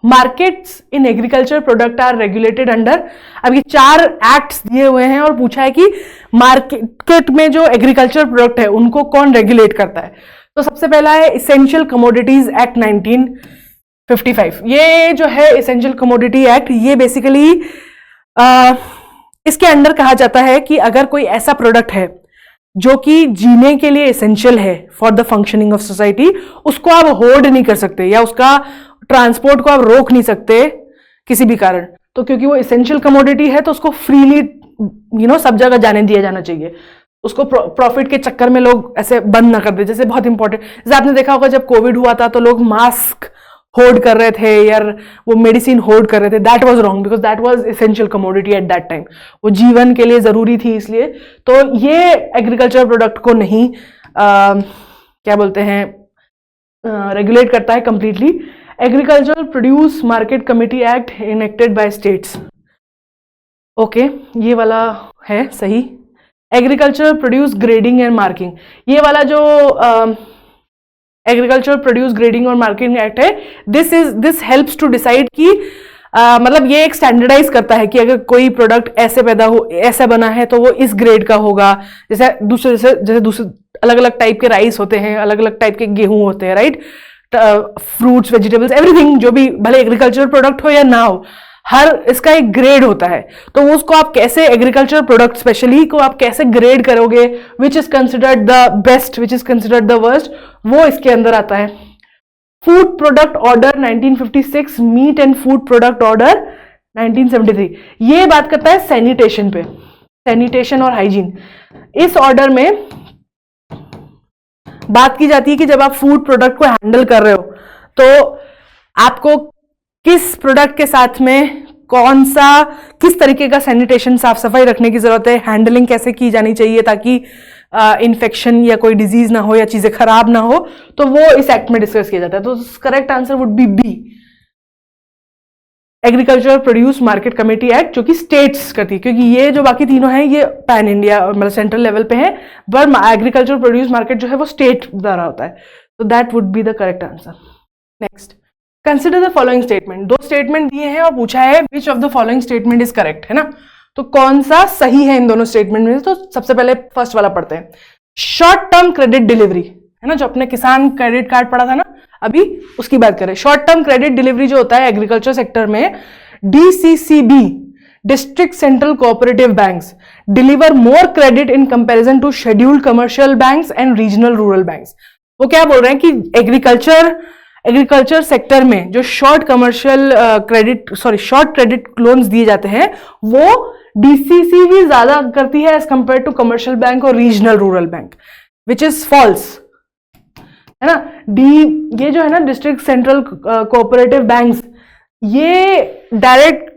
markets in agriculture product are regulated under. अब ये 4 एक्ट्स दिए हुए हैं और पूछा है कि मार्केट में जो एग्रीकल्चर प्रोडक्ट है उनको कौन रेगुलेट करता है. तो सबसे पहला है इसेंशियल कमोडिटीज एक्ट 1955. ये जो है इसेंशियल कमोडिटी एक्ट, ये बेसिकली इसके अंडर कहा जाता है कि अगर कोई ऐसा प्रोडक्ट है जो कि जीने के लिए एसेंशियल है for the functioning of society, उसको आप होल्ड नहीं कर सकते या उसका ट्रांसपोर्ट को आप रोक नहीं सकते किसी भी कारण. तो क्योंकि वो एसेंशियल कमोडिटी है तो उसको फ्रीली सब जगह जाने दिया जाना चाहिए. उसको प्रॉफिट के चक्कर में लोग ऐसे बंद ना कर दे. जैसे बहुत इंपॉर्टेंट, जैसे आपने देखा होगा जब कोविड हुआ था तो लोग मास्क होल्ड कर रहे थे या वो मेडिसिन होल्ड कर रहे थे. That was wrong because that was essential commodity at that time. वो जीवन के लिए जरूरी थी इसलिए. तो ये एग्रीकल्चर प्रोडक्ट को नहीं क्या बोलते हैं रेगुलेट करता है completely. Agriculture produce market committee act enacted bye states. Okay, ये वाला है सही. Agriculture produce grading and marking, ये वाला जो एग्रीकल्चर प्रोड्यूस ग्रेडिंग और मार्किंग एक्ट है, दिस हेल्प्स टू डिसाइड कि मतलब ये एक स्टैंडर्डाइज करता है कि अगर कोई प्रोडक्ट ऐसा बना है तो वो इस ग्रेड का होगा. जैसे दूसरे अलग अलग टाइप के राइस होते हैं, अलग अलग टाइप के गेहूं होते हैं, राइट. फ्रूट्स, वेजिटेबल्स, एवरीथिंग जो भी भले एग्रीकल्चर प्रोडक्ट हो या ना हो, हर इसका एक ग्रेड होता है. तो उसको आप कैसे एग्रीकल्चर प्रोडक्ट स्पेशली को आप कैसे ग्रेड करोगे, which is considered the best, which is considered the worst, वो इसके अंदर आता है. Food product order 1956, meat and food product order 1973, ये बात करता है सैनिटेशन पे, सैनिटेशन और हाइजीन. इस ऑर्डर में बात की जाती है कि जब आप फूड प्रोडक्ट को हैंडल कर रहे हो तो आपको किस प्रोडक्ट के साथ में किस तरीके का सैनिटेशन, साफ सफाई रखने की जरूरत है, हैंडलिंग कैसे की जानी चाहिए ताकि इन्फेक्शन या कोई डिजीज ना हो या चीजें खराब ना हो. तो वो इस एक्ट में डिस्कस किया जाता है. तो correct answer would be B, agriculture produce market committee act, जो कि स्टेट्स करती है. क्योंकि ये जो बाकी तीनों हैं ये पैन इंडिया मतलब सेंट्रल लेवल पे है, पर एग्रीकल्चर प्रोड्यूस मार्केट जो है वो स्टेट द्वारा होता है. तो that would B the correct answer. Next, consider the following statement. 2 statement दिए हैं और पूछा है विच of the following statement is correct, है ना. तो कौन सा सही है इन दोनों स्टेटमेंट में. तो सबसे पहले फर्स्ट वाला पढ़ते हैं. शॉर्ट टर्म क्रेडिट डिलीवरी, है ना, जो अपने किसान क्रेडिट कार्ड पढ़ा था ना अभी, उसकी बात करें. शॉर्ट टर्म क्रेडिट डिलीवरी जो होता है एग्रीकल्चर सेक्टर में, DCCB, district central cooperative banks, deliver more credit in comparison to scheduled commercial banks and regional rural banks. वो क्या बोल रहे हैं कि एग्रीकल्चर सेक्टर में जो शॉर्ट क्रेडिट लोन्स दिए जाते हैं वो DCCB ज्यादा करती है as compare to commercial bank और regional rural bank, which is false, है ना. ये जो है ना डिस्ट्रिक्ट सेंट्रल कोऑपरेटिव बैंक्स, ये direct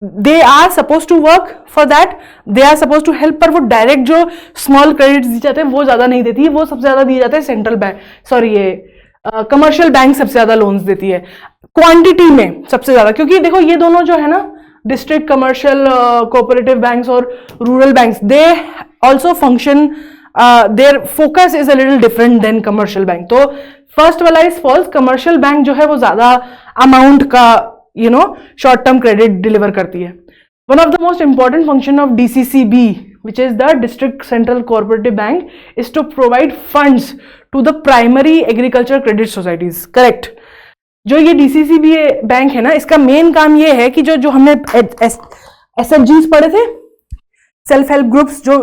they are suppose to work for that, they are suppose to help, पर वो डायरेक्ट जो स्मॉल क्रेडिट दिए जाते हैं वो ज्यादा नहीं देती है. वो सबसे ज्यादा दिए जाते हैं सेंट्रल बैंक, कमर्शियल बैंक सबसे ज्यादा लोन्स देती है क्वांटिटी में सबसे ज्यादा. क्योंकि देखो ये दोनों जो है ना डिस्ट्रिक्ट कमर्शियल कोऑपरेटिव बैंक्स और rural banks, they also function, their focus is a little different than commercial bank. तो फर्स्ट वाला इज फॉल्स. कमर्शियल बैंक जो है वो ज्यादा अमाउंट का शॉर्ट टर्म क्रेडिट डिलीवर करती है. One of the most important function of DCCB, which is the district central cooperative bank, is to provide funds to the primary agriculture credit societies. Correct. जो ये DCCB बैंक है ना, इसका मेन काम ये है कि जो हमने SFGs पढ़े थे, सेल्फ हेल्प ग्रुप्स, जो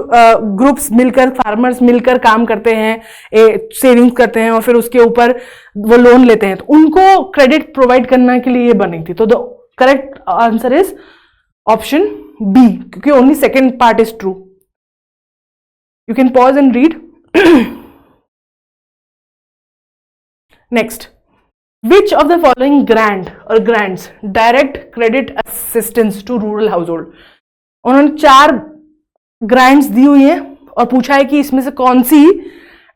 ग्रुप्स मिलकर, फार्मर्स मिलकर काम करते हैं, सेविंग्स करते हैं और फिर उसके ऊपर वो लोन लेते हैं, तो उनको क्रेडिट प्रोवाइड करने के लिए ये बनी थी. तो the correct answer is option B, क्योंकि only second part is true. You can pause and read. Next, which of the following grants direct credit assistance to rural household? उन्होंने 4 ग्रांट्स दी हुई हैं और पूछा है कि इसमें से कौन सी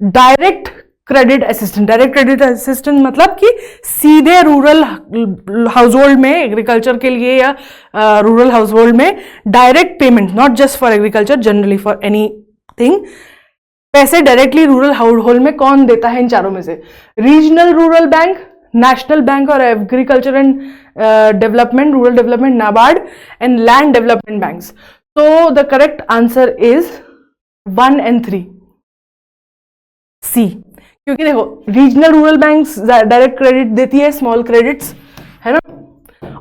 डायरेक्ट क्रेडिट असिस्टेंस मतलब कि सीधे रूरल हाउसहोल्ड में, एग्रीकल्चर के लिए या रूरल हाउसहोल्ड में direct payment, not just for agriculture, generally for anything, पैसे डायरेक्टली रूरल हाउस होल्ड में कौन देता है इन चारों में से? Regional rural bank, national bank और agriculture and development, rural development, NABARD and land development banks. तो the correct answer is 1 and 3 C. क्योंकि देखो regional rural banks direct credit देती है, स्मॉल क्रेडिट्स, है ना,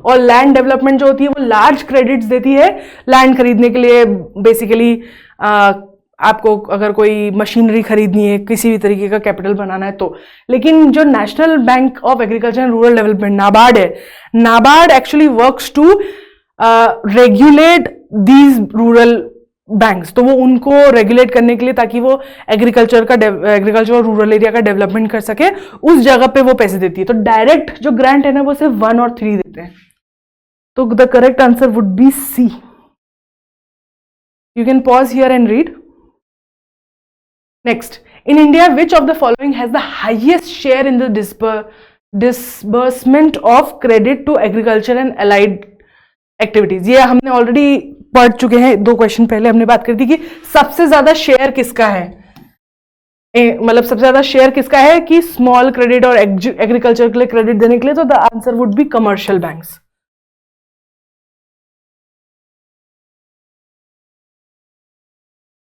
और लैंड डेवलपमेंट जो होती है वो लार्ज क्रेडिट्स देती है लैंड खरीदने के लिए. बेसिकली आपको अगर कोई मशीनरी खरीदनी है, किसी भी तरीके का कैपिटल बनाना है तो. लेकिन जो national bank of agriculture and rural development NABARD है, NABARD actually works to regulate these rural banks. तो वो उनको रेगुलेट करने के लिए, ताकि वो एग्रीकल्चर और रूरल एरिया का डेवलपमेंट कर सके, उस जगह पे वो पैसे देती है. तो डायरेक्ट जो ग्रांट है ना वो सिर्फ 1 और 3 देते हैं. तो the correct answer would be C. You can pause here and read. Next, in India, which of the following has the highest share in the disbursement of credit to agriculture and allied activities? ये हमने ऑलरेडी पढ़ चुके हैं, 2 क्वेश्चन पहले हमने बात करी थी कि सबसे ज्यादा शेयर किसका है, मतलब सबसे ज्यादा शेयर किसका है कि स्मॉल क्रेडिट और एग्रीकल्चर के लिए क्रेडिट देने के लिए. तो the answer would B commercial banks.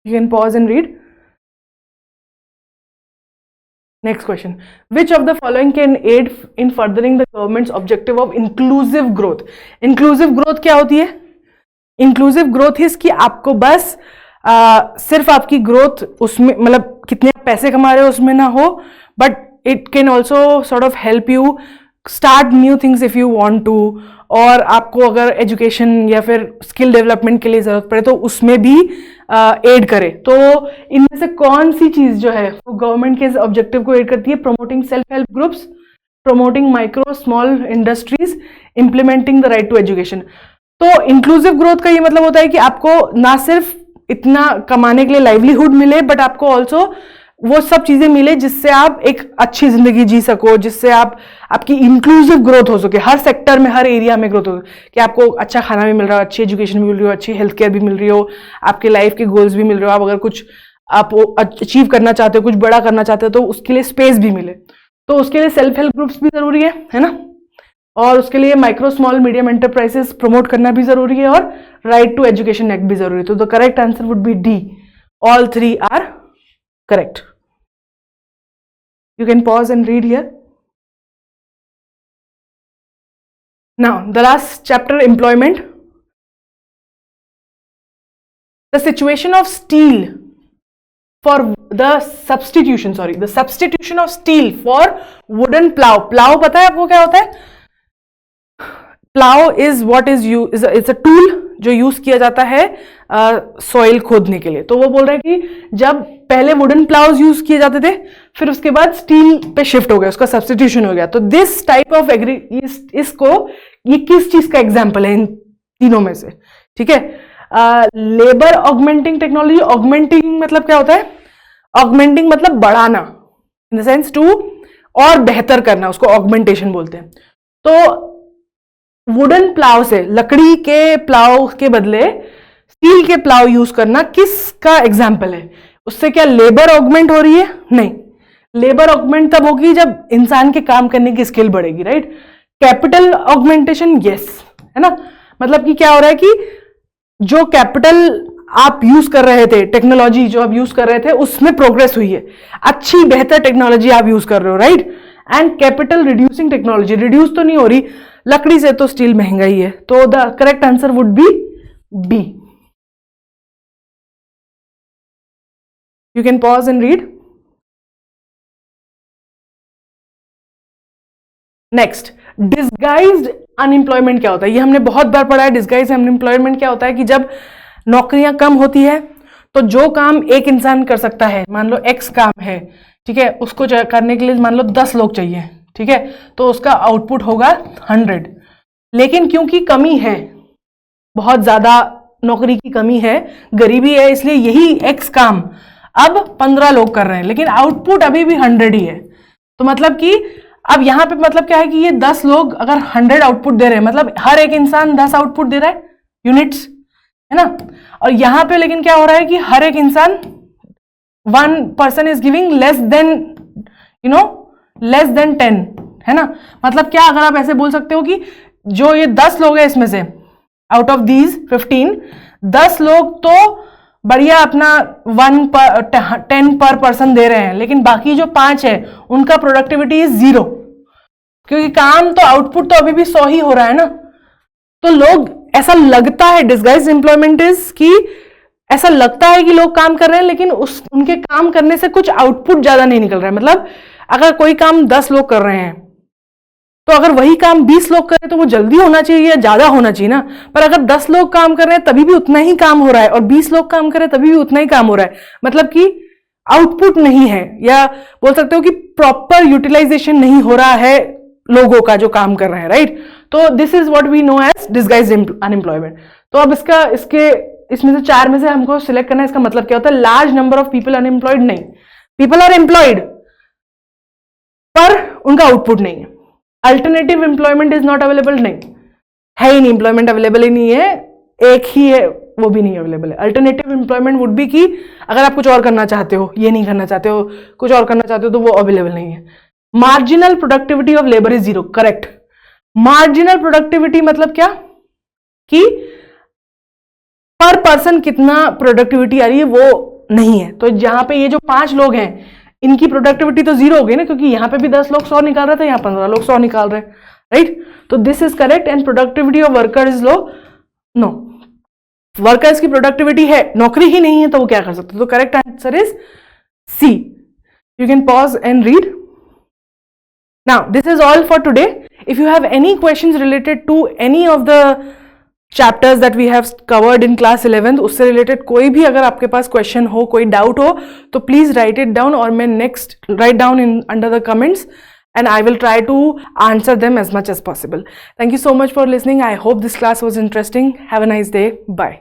You can pause and read. Next question. Which of the following can aid in furthering the government's objective of inclusive growth? Inclusive growth क्या होती है? Inclusive growth is कि आपको बस सिर्फ आपकी ग्रोथ उसमें, मतलब कितने पैसे कमा रहे हो उसमें ना हो, but it can also sort of help you start new things if you want to. और आपको अगर एजुकेशन या फिर स्किल डेवलपमेंट के लिए जरूरत पड़े तो उसमें भी एड करे. तो इनमें से कौन सी चीज जो है वो गवर्नमेंट के ऑब्जेक्टिव को एड करती है? Promoting self help groups, promoting micro small industries, implementing the right to education. तो इंक्लूसिव ग्रोथ का ये मतलब होता है कि आपको ना सिर्फ इतना कमाने के लिए लाइवलीहुड मिले, बट आपको ऑल्सो वो सब चीजें मिले जिससे आप एक अच्छी जिंदगी जी सको, जिससे आपकी इंक्लूसिव ग्रोथ हो सके, हर सेक्टर में, हर एरिया में ग्रोथ हो सके, कि आपको अच्छा खाना भी मिल रहा हो, अच्छी एजुकेशन भी मिल रही हो, अच्छी हेल्थ केयर भी मिल रही हो, आपके लाइफ के गोल्स भी मिल रहे हो, आप अगर कुछ आप अचीव करना चाहते हो, कुछ बड़ा करना चाहते हो, तो उसके लिए स्पेस भी मिले. तो उसके लिए सेल्फ हेल्प ग्रुप्स भी जरूरी है ना, और उसके लिए micro small medium enterprises promote करना भी जरूरी है, और राइट टू एजुकेशन एक्ट भी जरूरी है. तो the correct answer would be D. All 3 are correct. You can pause and read here. Now, the last chapter, employment. The situation of steel for the substitution of steel for wooden plow. Plow पता है आपको क्या होता है? Plow is what is used, it's a tool जो यूज किया जाता है सॉइल खोदने के लिए. तो वो बोल रहे हैं कि जब पहले वुडन प्लाउज यूज किए जाते थे, फिर उसके बाद स्टील पे शिफ्ट हो गया, उसका सब्स्टिट्यूशन हो गया. तो दिस टाइप ऑफ इसको ये किस चीज का एग्जांपल है इन तीनों में से? ठीक है, लेबर ऑगमेंटिंग टेक्नोलॉजी. ऑगमेंटिंग मतलब क्या होता है? ऑगमेंटिंग मतलब बढ़ाना, इन द सेंस टू और बेहतर करना, उसको ऑगमेंटेशन बोलते हैं. तो वुडन प्लाव से, लकड़ी के प्लाव के बदले स्टील के प्लाव यूज करना किसका एग्जाम्पल है? उससे क्या लेबर ऑगमेंट हो रही है? नहीं, लेबर ऑगमेंट तब होगी जब इंसान के काम करने की स्किल बढ़ेगी, राइट. कैपिटल ऑगमेंटेशन, यस, है ना. मतलब कि क्या हो रहा है कि जो कैपिटल आप यूज कर रहे थे, टेक्नोलॉजी जो आप यूज कर रहे थे, उसमें प्रोग्रेस हुई है, अच्छी बेहतर टेक्नोलॉजी आप यूज कर रहे हो, right. And capital reducing technology, reduce तो नहीं हो रही, लकड़ी से तो स्टील महंगा ही है. तो the correct answer would be B. You can pause and read. Next, disguised unemployment क्या होता है? ये हमने बहुत बार पढ़ा है. डिस्गाइज्ड अनएम्प्लॉयमेंट क्या होता है कि जब नौकरियां कम होती है तो जो काम एक इंसान कर सकता है, मान लो एक्स काम है, ठीक है, उसको करने के लिए मान लो 10 लोग चाहिए, ठीक है, तो उसका आउटपुट होगा 100. लेकिन क्योंकि कमी है, बहुत ज्यादा नौकरी की कमी है, गरीबी है, इसलिए यही एक्स काम अब 15 लोग कर रहे हैं, लेकिन आउटपुट अभी भी 100 ही है. तो मतलब कि अब यहां पे मतलब क्या है कि ये 10 लोग अगर 100 आउटपुट दे रहे हैं, मतलब हर एक इंसान 10 आउटपुट दे रहा है, यूनिट्स, है ना. और यहां पे लेकिन क्या हो रहा है कि हर एक इंसान one person is giving less than, less than 10, है ना. मतलब क्या, अगर आप ऐसे बोल सकते हो कि जो ये 10 लोग हैं इसमें से, आउट ऑफ दीज 15, 10 लोग तो बढ़िया अपना 10 पर पर्सन दे रहे हैं, लेकिन बाकी जो 5 है उनका प्रोडक्टिविटी इज 0, क्योंकि काम तो, आउटपुट तो अभी भी 100 ही हो रहा है ना. तो लोग, ऐसा लगता है, डिस्गाइज एम्प्लॉयमेंट इज कि ऐसा लगता है कि लोग काम कर रहे हैं, लेकिन उनके काम करने से कुछ आउटपुट ज्यादा नहीं निकल रहा है. मतलब अगर कोई काम 10 लोग कर रहे हैं, तो अगर वही काम 20 लोग करें तो वो जल्दी होना चाहिए या ज्यादा होना चाहिए ना. पर अगर 10 लोग काम कर रहे हैं तभी भी उतना ही काम हो रहा है, और 20 लोग काम कर रहे हैं तभी भी उतना ही काम हो रहा है. मतलब कि आउटपुट नहीं है, या बोल सकते हो कि प्रॉपर यूटिलाइजेशन नहीं हो रहा है लोगों का जो काम कर रहे हैं, राइट. तो this is what we know as disguised unemployment. तो अब इसमें से 4 में से हमको सिलेक्ट करना है. इसका मतलब क्या होता है? Large number of people unemployed नहीं, पीपल आर एम्प्लॉयड पर उनका आउटपुट नहीं है. Alternative employment is not available, नहीं है ही नहीं, एम्प्लॉयमेंट अवेलेबल ही नहीं है, एक ही है वो भी नहीं अवेलेबल है. अल्टरनेटिव एम्प्लॉयमेंट वुड बी कि अगर आप कुछ और करना चाहते हो, ये नहीं करना चाहते हो, कुछ और करना चाहते हो, तो वो अवेलेबल नहीं है. Marginal productivity of labour is 0, correct. Marginal productivity मतलब क्या कि पर पर्सन कितना प्रोडक्टिविटी आ रही है वो नहीं है. तो जहां पे ये जो 5 लोग हैं इनकी प्रोडक्टिविटी तो 0 हो गई ना, क्योंकि यहां पे भी 10 लोग 100 निकाल रहे थे, यहां 15 लोग 100 निकाल रहे हैं, राइट. तो this is correct. And productivity of worker is low, no, workers की प्रोडक्टिविटी है, नौकरी ही नहीं है, तो वो क्या कर सकते. तो correct answer is C. You can pause and read. Now, this is all for today. If you have any questions related to any of the chapters that we have covered in class 11, उससे related कोई भी अगर आपके पास question हो, कोई doubt हो, तो please write it down, और मैं next write down in under the comments, and I will try to answer them as much as possible. Thank you so much for listening. I hope this class was interesting. Have a nice day. Bye.